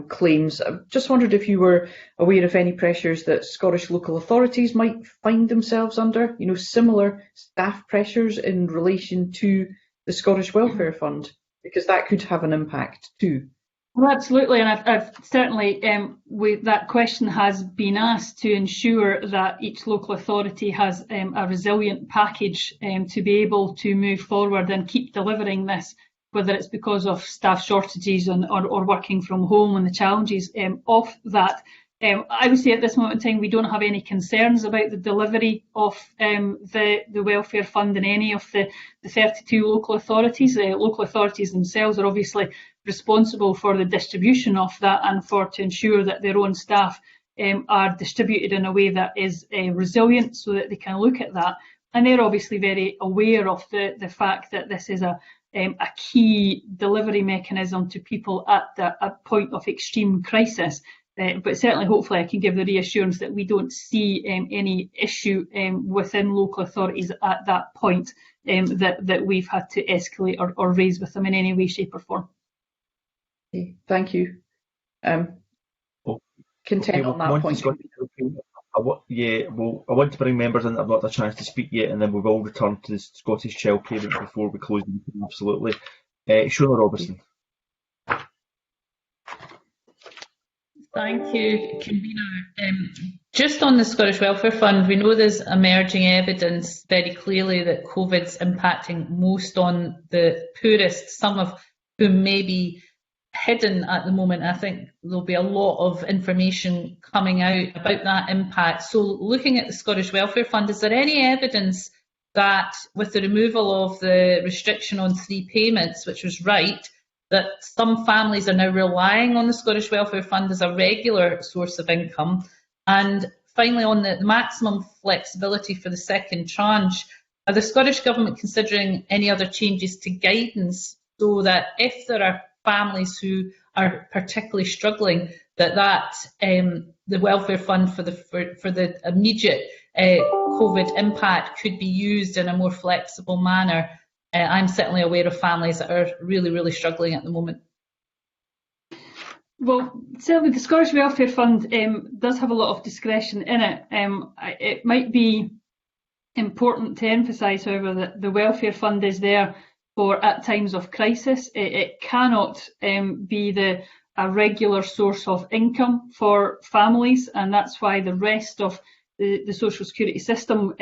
claims. I just wondered if you were aware of any pressures that Scottish local authorities might find themselves under, similar staff pressures in relation to the Scottish Welfare Fund, because that could have an impact too. Well, absolutely, and I've certainly, that question has been asked to ensure that each local authority has a resilient package to be able to move forward and keep delivering this, whether it's because of staff shortages or working from home and the challenges of that. I would say at this moment in time we don't have any concerns about the delivery of the Welfare Fund in any of the 32 local authorities. The local authorities themselves are obviously responsible for the distribution of that and to ensure that their own staff are distributed in a way that is resilient, so that they can look at that. And they're obviously very aware of the fact that this is a key delivery mechanism to people at a point of extreme crisis. But certainly, hopefully, I can give the reassurance that we don't see any issue within local authorities at that point that we've had to escalate or raise with them in any way, shape or form. Okay, thank you. Content on that point. I want to bring members in that have not had a chance to speak yet, and then we will return to the Scottish child payment before we close the meeting. Absolutely. Shona Robertson. Thank you, Convener. Just on the Scottish Welfare Fund, we know there's emerging evidence very clearly that COVID's impacting most on the poorest, some of whom may be hidden at the moment. I think there'll be a lot of information coming out about that impact. So looking at the Scottish Welfare Fund, is there any evidence that with the removal of the restriction on 3 payments, which was right, that some families are now relying on the Scottish Welfare Fund as a regular source of income. And finally, on the maximum flexibility for the second tranche, are the Scottish Government considering any other changes to guidance so that if there are families who are particularly struggling, that the welfare fund for the immediate COVID impact could be used in a more flexible manner? I'm certainly aware of families that are really, really struggling at the moment. Well, certainly the Scottish Welfare Fund does have a lot of discretion in it. It might be important to emphasise, however, that the Welfare Fund is there for at times of crisis. It cannot be a regular source of income for families, and that's why the rest of the social security system,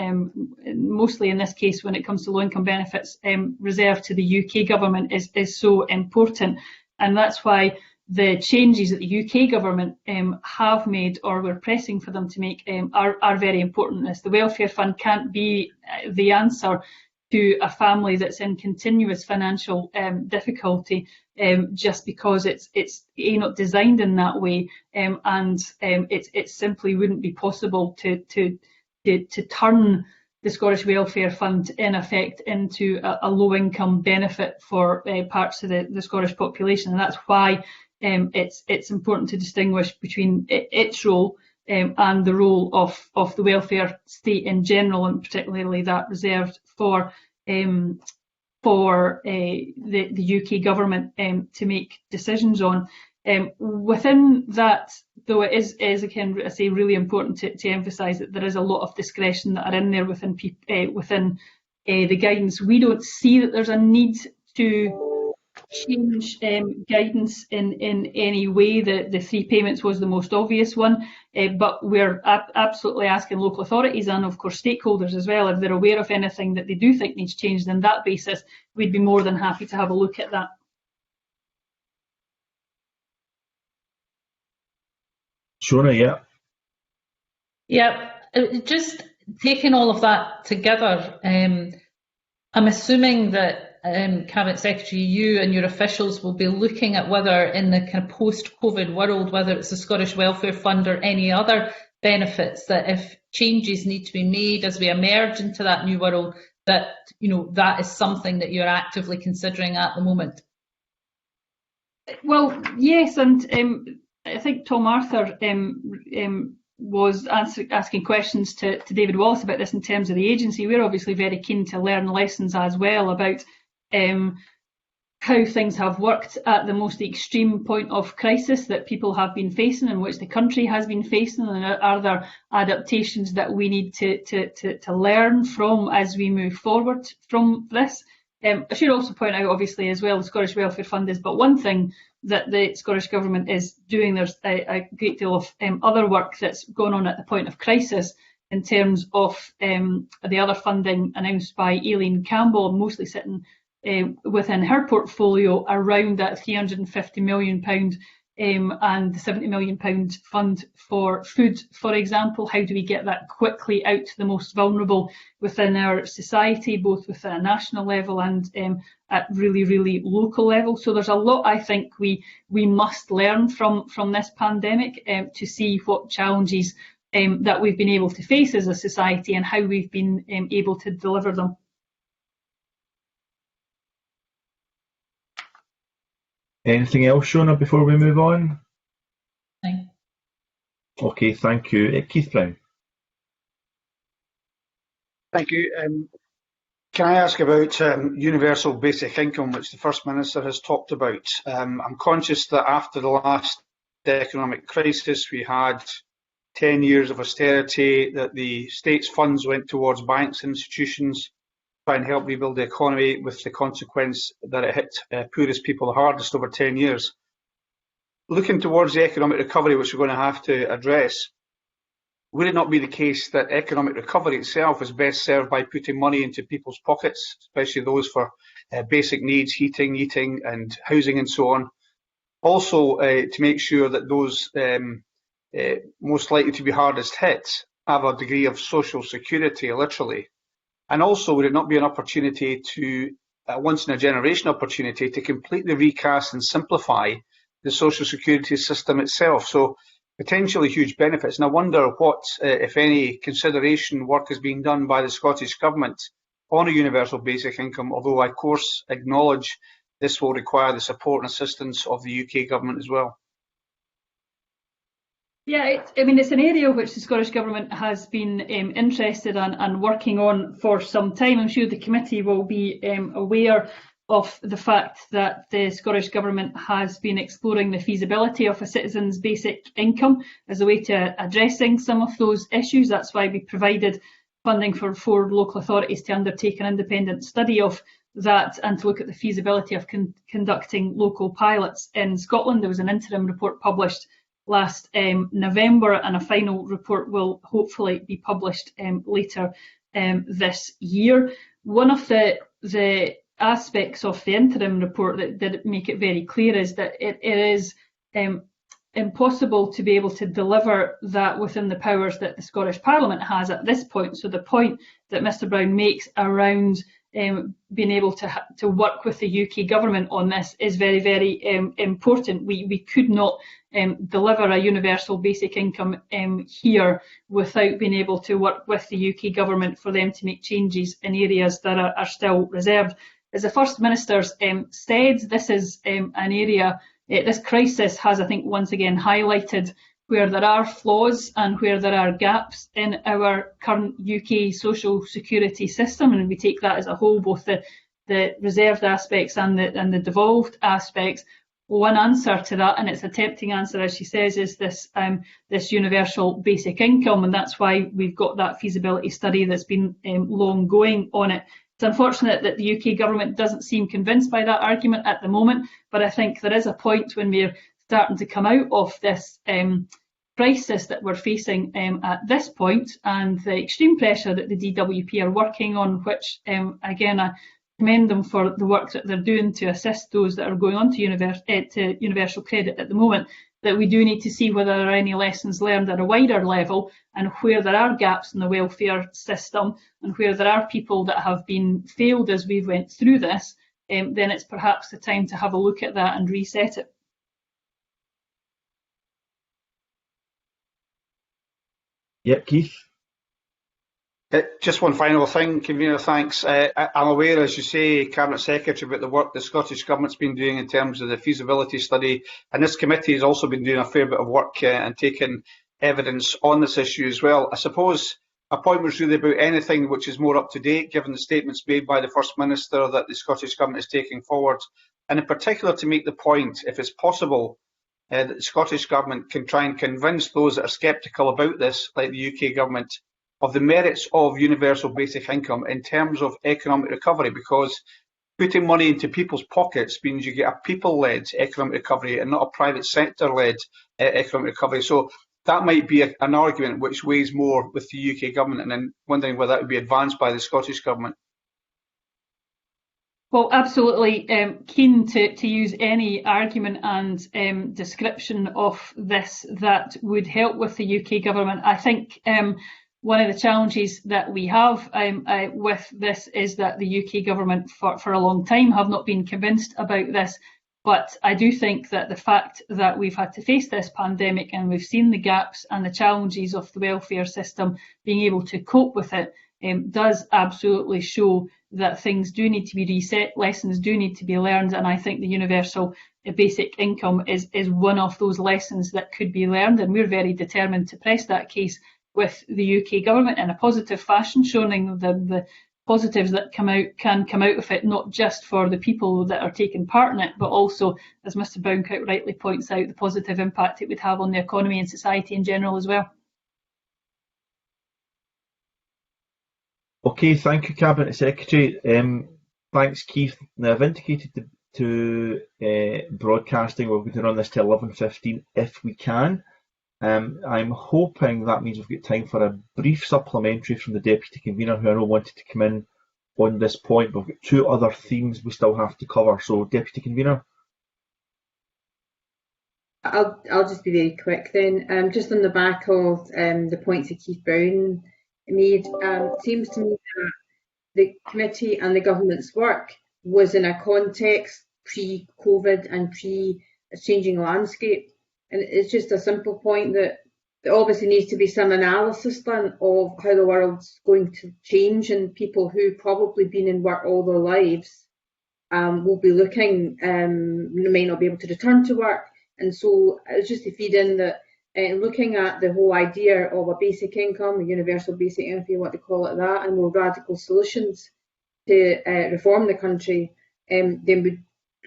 mostly in this case when it comes to low income benefits, reserved to the UK government is so important. And that's why the changes that the UK government have made, or we're pressing for them to make, are very important. The welfare fund can't be the answer to a family that's in continuous financial difficulty, just because it's not designed in that way, and it simply wouldn't be possible to turn the Scottish Welfare Fund in effect into a low income benefit for parts of the Scottish population. And that's why it's important to distinguish between its role and the role of the welfare state in general, and particularly that reserved for the UK government to make decisions on. Within that, though, it is again, I say, really important to emphasise that there is a lot of discretion that are in there within the guidance. We don't see that there's a need to change guidance in any way. The 3 payments was the most obvious one, but we're absolutely asking local authorities and of course stakeholders as well, if they're aware of anything that they do think needs changed. On that basis, we'd be more than happy to have a look at that. Shona, yeah. Yeah, just taking all of that together, I'm assuming that Cabinet Secretary, you and your officials will be looking at whether in the kind of post-COVID world, whether it's the Scottish Welfare Fund or any other benefits, that if changes need to be made as we emerge into that new world, that that is something that you're actively considering at the moment. Well, yes, and I think Tom Arthur was asking questions to David Wallace about this in terms of the agency. We're obviously very keen to learn lessons as well about how things have worked at the most extreme point of crisis that people have been facing, and which the country has been facing, and are there adaptations that we need to learn from as we move forward from this. I should also point out, obviously, as well, the Scottish Welfare Fund is but one thing that the Scottish Government is doing. There's a great deal of other work that's going on at the point of crisis in terms of the other funding announced by Aileen Campbell, mostly sitting within her portfolio around that £350 million and the £70 million fund for food, for example. How do we get that quickly out to the most vulnerable within our society, both within a national level and at really, really local level? So there's a lot I think we must learn from this pandemic to see what challenges that we've been able to face as a society and how we've been able to deliver them. Anything else, Shona, before we move on? Thanks. Okay, thank you. Keith Brown. Thank you. Can I ask about universal basic income, which the First Minister has talked about? I'm conscious that after the last economic crisis, we had 10 years of austerity, that the state's funds went towards banks and institutions try and help rebuild the economy, with the consequence that it hit poorest people the hardest over 10 years. Looking towards the economic recovery, which we're going to have to address, would it not be the case that economic recovery itself is best served by putting money into people's pockets, especially those for basic needs, heating, eating and housing and so on? Also, to make sure that those most likely to be hardest hit have a degree of social security, literally. And also, would it not be an opportunity to, a once-in-a-generation opportunity, to completely recast and simplify the social security system itself? So potentially huge benefits. And I wonder what, if any, consideration work is being done by the Scottish Government on a universal basic income, although I, of course, acknowledge this will require the support and assistance of the UK Government as well. Yeah, it's an area which the Scottish Government has been interested in and working on for some time. I'm sure the committee will be aware of the fact that the Scottish Government has been exploring the feasibility of a citizen's basic income as a way to addressing some of those issues. That's why we provided funding for 4 local authorities to undertake an independent study of that and to look at the feasibility of conducting local pilots in Scotland. There was an interim report published last November, and a final report will hopefully be published later this year. One of the aspects of the interim report that did make it very clear is that it is impossible to be able to deliver that within the powers that the Scottish Parliament has at this point. So the point that Mr Brown makes around being able to work with the UK Government on this is very, very important. We could not deliver a universal basic income here without being able to work with the UK Government for them to make changes in areas that are still reserved. As the First Minister's said, this is an area, this crisis has, I think, once again highlighted where there are flaws and where there are gaps in our current UK social security system, and we take that as a whole, both the reserved aspects and the devolved aspects. One answer to that, and it's a tempting answer, as she says, is this universal basic income, and that's why we've got that feasibility study that's been long going on it. It's unfortunate that the UK Government doesn't seem convinced by that argument at the moment, but I think there is a point when we're starting to come out of this crisis that we're facing at this point, and the extreme pressure that the DWP are working on, which again I commend them for the work that they're doing to assist those that are going on to universal credit at the moment, that we do need to see whether there are any lessons learned at a wider level, and where there are gaps in the welfare system and where there are people that have been failed as we went through this, then it's perhaps the time to have a look at that and reset it. Yep, Keith. Just one final thing, Convener, thanks. I'm aware, as you say, Cabinet Secretary, about the work the Scottish Government's been doing in terms of the feasibility study, and this committee has also been doing a fair bit of work and taking evidence on this issue as well. I suppose my point was really about anything which is more up to date, given the statements made by the First Minister that the Scottish Government is taking forward, and in particular to make the point, if it's possible, that the Scottish Government can try and convince those that are sceptical about this, like the UK Government, of the merits of universal basic income in terms of economic recovery, because putting money into people's pockets means you get a people-led economic recovery and not a private sector-led economic recovery. So that might be an argument which weighs more with the UK Government, and then wondering whether that would be advanced by the Scottish Government. Well, absolutely keen to use any argument and description of this that would help with the UK Government. I think one of the challenges that we have with this is that the UK Government for a long time have not been convinced about this. But I do think that the fact that we've had to face this pandemic and we've seen the gaps and the challenges of the welfare system being able to cope with it does absolutely show that things do need to be reset, lessons do need to be learned, and I think the universal basic income is one of those lessons that could be learned, and we're very determined to press that case with the UK Government in a positive fashion, showing the positives that can come out of it, not just for the people that are taking part in it, but also, as Mr Browncout rightly points out, the positive impact it would have on the economy and society in general as well. Okay, thank you, Cabinet Secretary. Thanks, Keith. Now, I've indicated to broadcasting we're going to run this to 11:15 if we can. I'm hoping that means we've got time for a brief supplementary from the Deputy Convener, who I know wanted to come in on this point, but we've got 2 other themes we still have to cover. So, Deputy Convener. I'll just be very quick then. Just on the back of the points that Keith Brown made, it seems to me the committee and the government's work was in a context pre-COVID and pre-changing landscape. And it's just a simple point that there obviously needs to be some analysis done of how the world's going to change, and people who probably been in work all their lives will be looking, may not be able to return to work. And so it's just to feed in that looking at the whole idea of a basic income, a universal basic income, if you want to call it that, and more radical solutions to reform the country, then the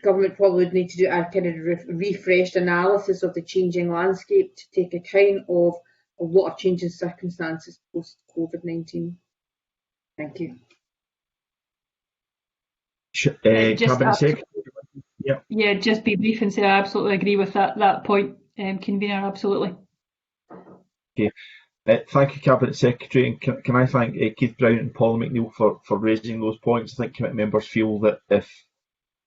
government probably would need to do a kind of refreshed analysis of the changing landscape to take account of a lot of changing circumstances post-COVID-19. Thank you. Cabinet Secretary? Yeah, just be brief and say I absolutely agree with that point, Convener, absolutely. Okay. Thank you, Cabinet Secretary, and can I thank Keith Brown and Paula McNeill for raising those points. I think committee members feel that if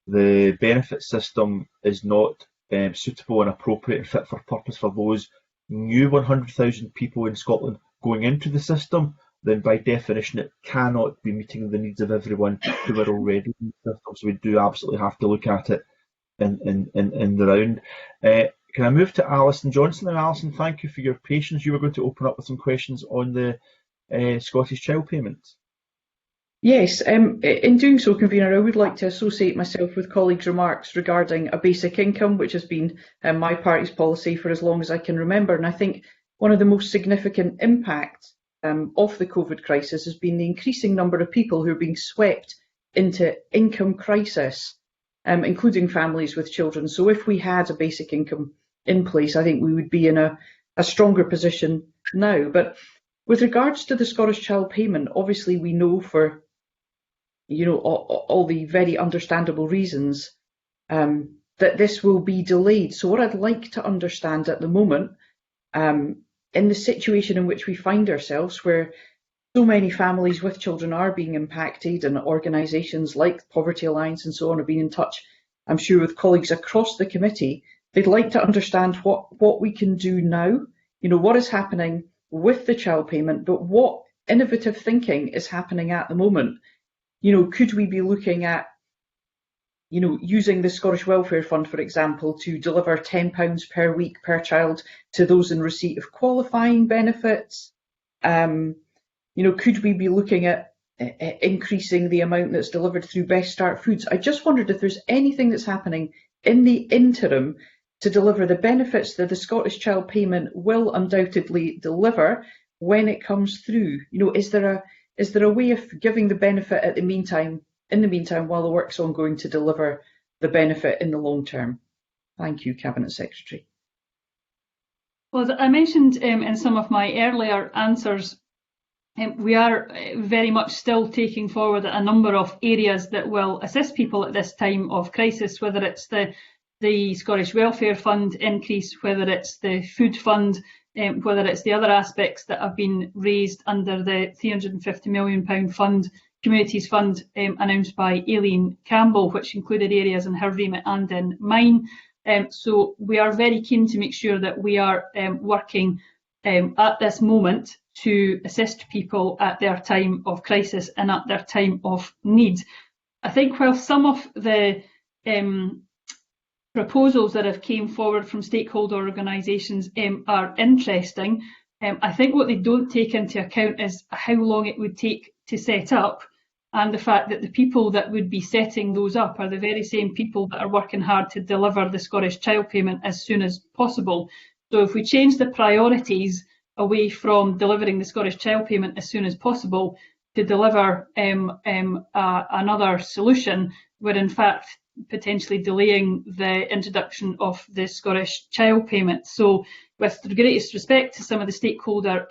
the benefit system is not suitable and appropriate and fit for purpose for those new 100,000 people in Scotland going into the system, then by definition it cannot be meeting the needs of everyone who are already in the system. So we do absolutely have to look at it in the round. Can I move to Alison Johnson? And Alison, thank you for your patience. You were going to open up with some questions on the Scottish Child Payments. Yes, in doing so, Convener, I would like to associate myself with colleagues' remarks regarding a basic income, which has been my party's policy for as long as I can remember. And I think one of the most significant impacts of the COVID crisis has been the increasing number of people who are being swept into income crisis, including families with children. So if we had a basic income in place, I think we would be in a stronger position now. But with regards to the Scottish Child Payment, obviously we know for all the very understandable reasons that this will be delayed. So what I'd like to understand at the moment, in the situation in which we find ourselves, where so many families with children are being impacted, and organisations like Poverty Alliance and so on have been in touch, I'm sure, with colleagues across the committee, they'd like to understand what we can do now, what is happening with the child payment, but what innovative thinking is happening at the moment. Could we be looking at, using the Scottish Welfare Fund, for example, to deliver £10 per week per child to those in receipt of qualifying benefits? Could we be looking at increasing the amount that's delivered through Best Start Foods? I just wondered if there's anything that's happening in the interim to deliver the benefits that the Scottish Child Payment will undoubtedly deliver when it comes through. Is there a way of giving the benefit in the meantime, while the work's ongoing, to deliver the benefit in the long term? Thank you, Cabinet Secretary. Well, as I mentioned in some of my earlier answers, we are very much still taking forward a number of areas that will assist people at this time of crisis, whether it's the Scottish Welfare Fund increase, whether it's the Food Fund, whether it's the other aspects that have been raised under the £350 million fund, Communities Fund, announced by Aileen Campbell, which included areas in her remit and in mine. So we are very keen to make sure that we are working at this moment to assist people at their time of crisis and at their time of need. I think while some of the proposals that have came forward from stakeholder organisations are interesting, I think what they don't take into account is how long it would take to set up, and the fact that the people that would be setting those up are the very same people that are working hard to deliver the Scottish Child Payment as soon as possible. So if we change the priorities away from delivering the Scottish Child Payment as soon as possible to deliver another solution, we're in fact potentially delaying the introduction of the Scottish Child Payment. So with the greatest respect to some of the stakeholder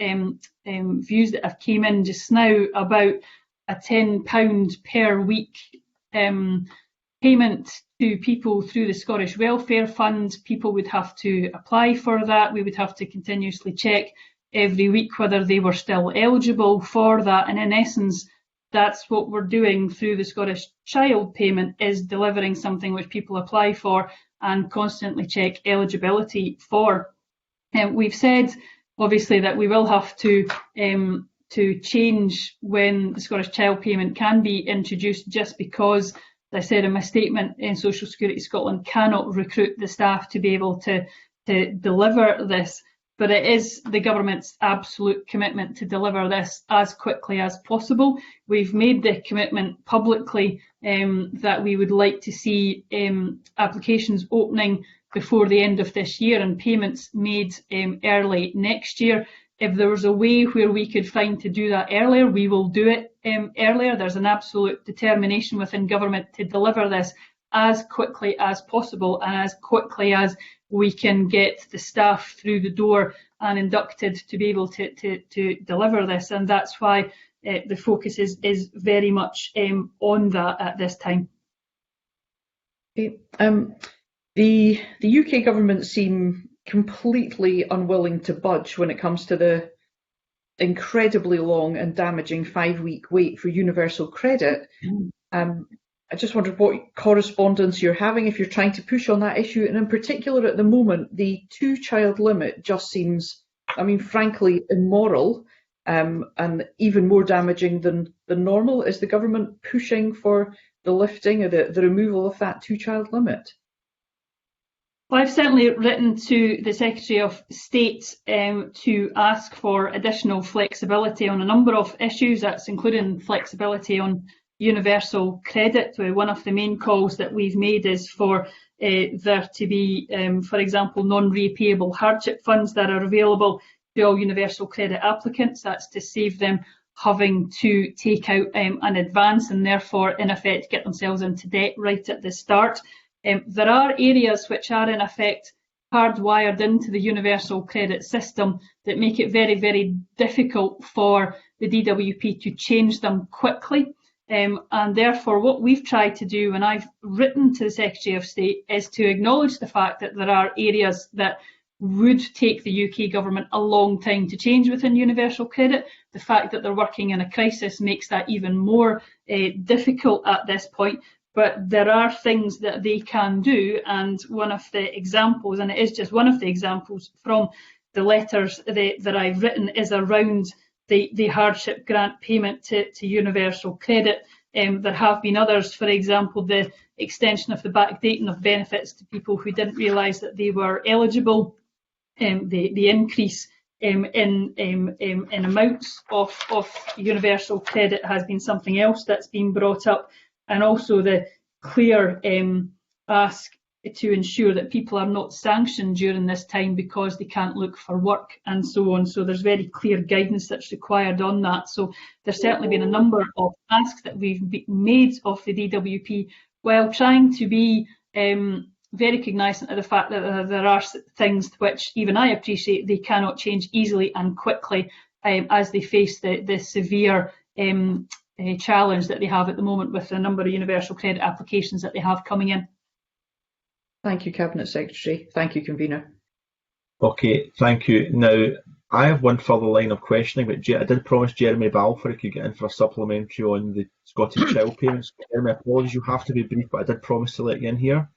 views that have came in just now about a £10 per week payment to people through the Scottish Welfare Fund, people would have to apply for that. We would have to continuously check every week whether they were still eligible for that. And in essence, that's what we're doing through the Scottish Child Payment, is delivering something which people apply for and constantly check eligibility for. We've said, obviously, that we will have to to change when the Scottish Child Payment can be introduced, just because, as I said in my statement, Social Security Scotland cannot recruit the staff to be able to deliver this. But it is the government's absolute commitment to deliver this as quickly as possible. We've made the commitment publicly that we would like to see applications opening before the end of this year and payments made early next year. If there was a way where we could find to do that earlier, we will do it earlier. There's an absolute determination within government to deliver this as quickly as possible and as quickly as we can get the staff through the door and inducted to be able to deliver this. And that's why the focus is very much on that at this time. Okay. The UK government seem completely unwilling to budge when it comes to the incredibly long and damaging 5-week wait for universal credit. I just wondered what correspondence you're having if you're trying to push on that issue, and in particular at the moment, the 2-child limit just seems, I mean, frankly, immoral and even more damaging than normal. Is the government pushing for the lifting or the removal of that 2-child limit? Well, I've certainly written to the Secretary of State to ask for additional flexibility on a number of issues. That's including flexibility on universal credit. One of the main calls that we've made is for there to be, for example, non-repayable hardship funds that are available to all universal credit applicants. That's to save them having to take out an advance and therefore, in effect, get themselves into debt right at the start. There are areas which are, in effect, hardwired into the universal credit system that make it very, very difficult for the DWP to change them quickly. And therefore, what we've tried to do, and I've written to the Secretary of State, is to acknowledge the fact that there are areas that would take the UK government a long time to change within universal credit. The fact that they're working in a crisis makes that even more difficult at this point. But there are things that they can do, and one of the examples, and it is just one of the examples from the letters that I've written, is around the hardship grant payment to universal credit. There have been others, for example, the extension of the backdating of benefits to people who didn't realise that they were eligible, the increase in amounts of universal credit has been something else that's been brought up, and also the clear ask to ensure that people are not sanctioned during this time because they can't look for work and so on. So there's very clear guidance that's required on that. So there's certainly been a number of asks that we've made of the DWP while trying to be very cognisant of the fact that there are things which even I appreciate they cannot change easily and quickly as they face the severe challenge that they have at the moment with the number of universal credit applications that they have coming in. Thank you, Cabinet Secretary. Thank you, Convener. Okay, thank you. Now, I have one further line of questioning, but I did promise Jeremy Balfour could get in for a supplementary on the Scottish Child Payments. Jeremy, apologies, you have to be brief, but I did promise to let you in here.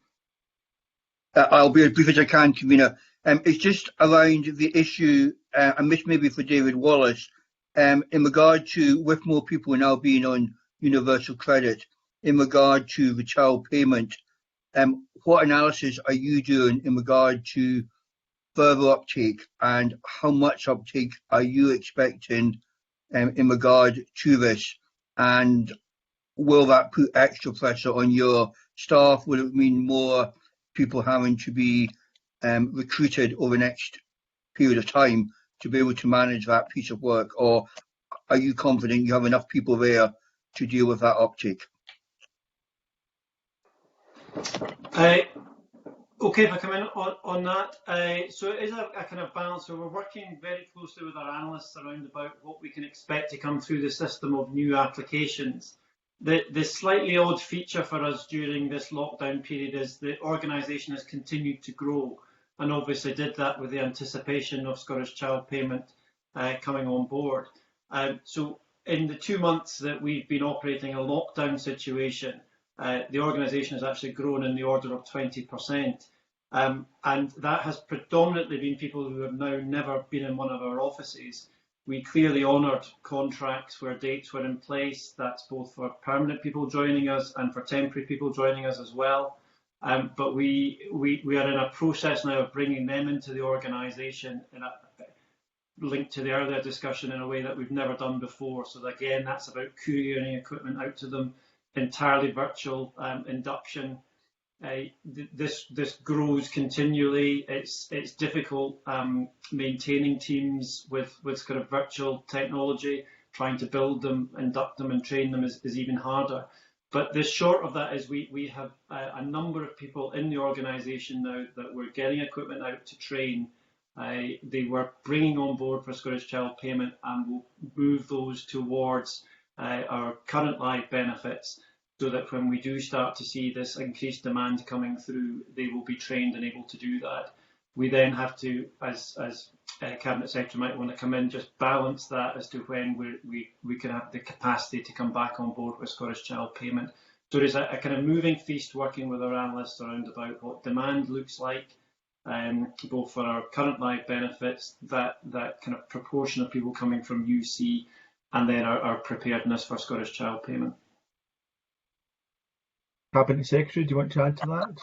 I'll be as brief as I can, Convener. It's just around the issue, and this may be for David Wallace, in regard to, with more people now being on universal credit, in regard to the child payment, what analysis are you doing in regard to further uptake, and how much uptake are you expecting in regard to this? And will that put extra pressure on your staff? Will it mean more people having to be recruited over the next period of time to be able to manage that piece of work? Or are you confident you have enough people there to deal with that uptake? Okay, if I come in on that. So it is a kind of balance. So we're working very closely with our analysts around about what we can expect to come through the system of new applications. The slightly odd feature for us during this lockdown period is the organisation has continued to grow, and obviously did that with the anticipation of Scottish Child Payment coming on board. So in the 2 months that we've been operating a lockdown situation, the organisation has actually grown in the order of 20%. And that has predominantly been people who have now never been in one of our offices. We clearly honoured contracts where dates were in place. That's both for permanent people joining us and for temporary people joining us as well. But we are in a process now of bringing them into the organisation linked to the earlier discussion in a way that we've never done before. So again, that's about couriering equipment out to them, entirely virtual induction. This grows continually. It's difficult maintaining teams with kind of virtual technology. Trying to build them, induct them, and train them is even harder. But the short of that is we have a number of people in the organisation now that we're getting equipment out to train. They were bringing on board for Scottish Child Payment, and we'll move those towards our current live benefits, so that when we do start to see this increased demand coming through, they will be trained and able to do that. We then have to, as Cabinet Secretary might want to come in, just balance that as to when we can have the capacity to come back on board with Scottish Child Payment. So there's a kind of moving feast working with our analysts around about what demand looks like, both for our current live benefits, that kind of proportion of people coming from UC, and then our preparedness for Scottish Child Payment. Cabinet Secretary, do you want to add to that?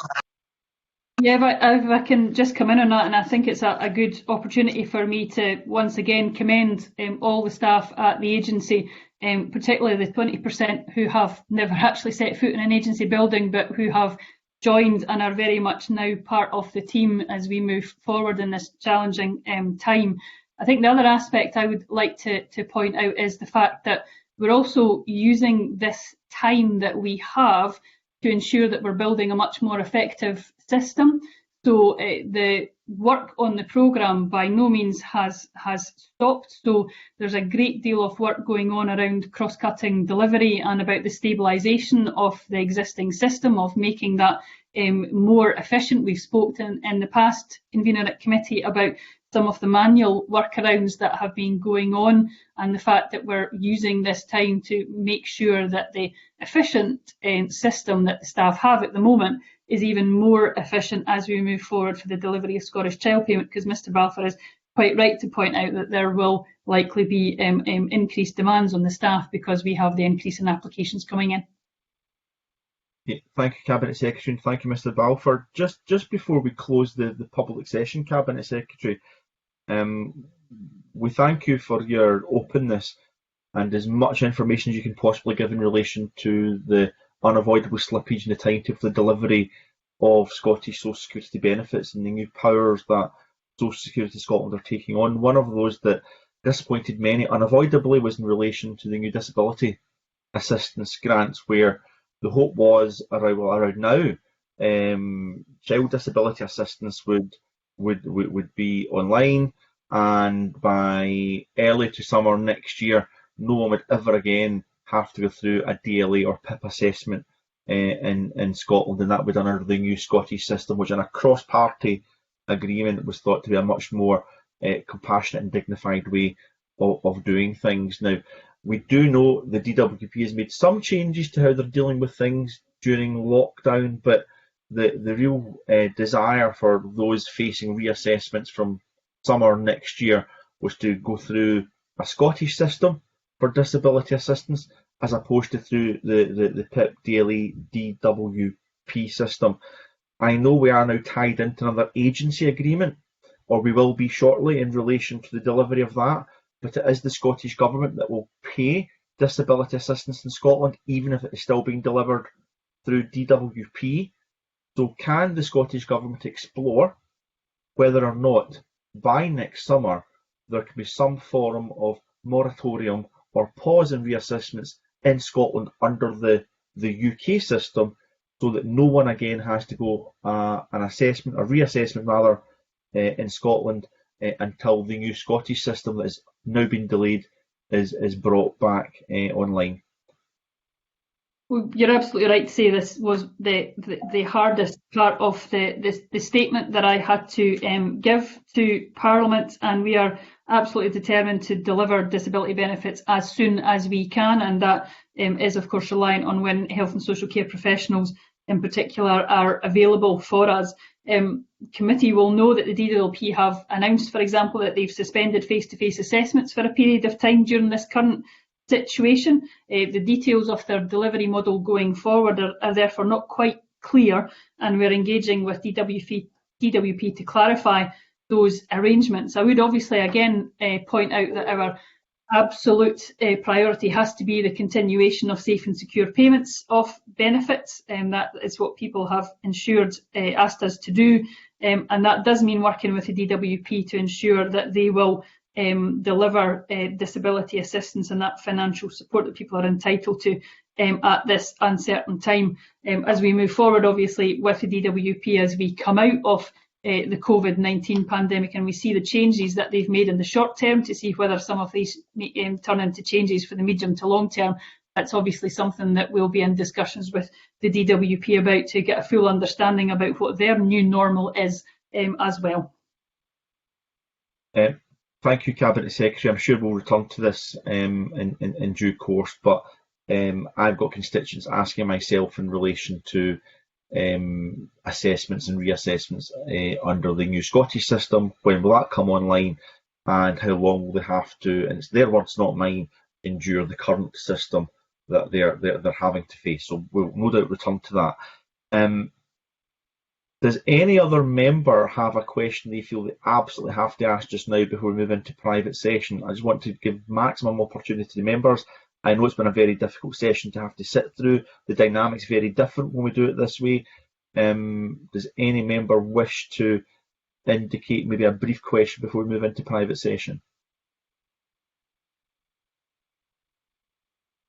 Yeah, if I can just come in on that, and I think it's a good opportunity for me to once again commend all the staff at the agency, particularly the 20% who have never actually set foot in an agency building, but who have joined and are very much now part of the team as we move forward in this challenging time. I think the other aspect I would like to point out is the fact that we're also using this time that we have to ensure that we're building a much more effective system. So the work on the programme by no means has stopped. So there's a great deal of work going on around cross-cutting delivery and about the stabilisation of the existing system, of making that more efficient. We've spoken in the past, convener at committee, about some of the manual workarounds that have been going on, and the fact that we're using this time to make sure that the efficient system that the staff have at the moment is even more efficient as we move forward for the delivery of Scottish Child Payment, because Mr Balfour is quite right to point out that there will likely be increased demands on the staff because we have the increase in applications coming in. Yeah, thank you, Cabinet Secretary, and thank you, Mr Balfour. Just before we close the public session, Cabinet Secretary, we thank you for your openness and as much information as you can possibly give in relation to the unavoidable slippage in the timetable for the delivery of Scottish Social Security benefits and the new powers that Social Security Scotland are taking on. One of those that disappointed many unavoidably was in relation to the new disability assistance grants, where the hope was around now child disability assistance would be online, and by early to summer next year no one would ever again have to go through a DLA or PIP assessment in Scotland, and that would be done under the new Scottish system, which in a cross-party agreement was thought to be a much more compassionate and dignified way of doing things. Now, we do know the DWP has made some changes to how they're dealing with things during lockdown, but the real desire for those facing reassessments from summer next year was to go through a Scottish system for disability assistance as opposed to through the PIP DLA DWP system. I know we are now tied into another agency agreement, or we will be shortly, in relation to the delivery of that, but it is the Scottish Government that will pay disability assistance in Scotland, even if it is still being delivered through DWP. So can the Scottish Government explore whether or not by next summer there can be some form of moratorium or pause in reassessments in Scotland under the UK system, so that no one again has to go an assessment or reassessment rather in Scotland until the new Scottish system that has now been delayed is brought back online. Well, you're absolutely right to say this was the hardest part of the statement that I had to give to Parliament, and we are absolutely determined to deliver disability benefits as soon as we can, and that is of course reliant on when health and social care professionals in particular are available for us. Committee will know that the DWP have announced, for example, that they've suspended face-to-face assessments for a period of time during this current situation. The details of their delivery model going forward are therefore not quite clear, and we're engaging with DWP to clarify those arrangements. I would obviously again point out that our absolute priority has to be the continuation of safe and secure payments of benefits, and that is what people have asked us to do, and that does mean working with the DWP to ensure that they will deliver disability assistance and that financial support that people are entitled to at this uncertain time. As we move forward, obviously, with the DWP as we come out of the COVID-19 pandemic, and we see the changes that they've made in the short term to see whether some of these turn into changes for the medium to long term. That's obviously something that we'll be in discussions with the DWP about to get a full understanding about what their new normal is as well. Thank you, Cabinet Secretary. I'm sure we'll return to this in due course, but I've got constituents asking myself in relation to assessments and reassessments under the new Scottish system. When will that come online, and how long will they have to, and it's their words not mine, endure the current system that they're having to face? So we'll no doubt return to that. Does any other member have a question they feel they absolutely have to ask just now before we move into private session? I just want to give maximum opportunity to the members. I know it's been a very difficult session to have to sit through. The dynamic's very different when we do it this way. Does any member wish to indicate maybe a brief question before we move into private session?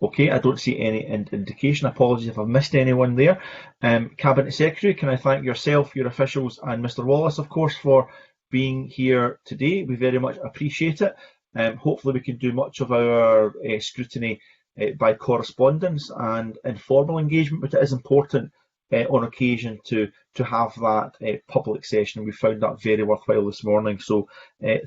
Okay, I don't see any indication. Apologies if I've missed anyone there. Cabinet Secretary, can I thank yourself, your officials, and Mr Wallace, of course, for being here today. We very much appreciate it. Hopefully we can do much of our scrutiny by correspondence and informal engagement, but it is important on occasion to have that public session. We found that very worthwhile this morning. So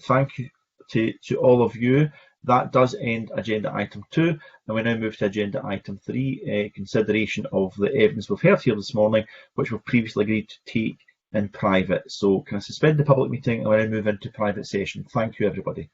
thank you to all of you. That does end agenda item 2, and we now move to agenda item 3, consideration of the evidence we've heard here this morning, which we've previously agreed to take in private. So can I suspend the public meeting and we now move into private session? Thank you, everybody.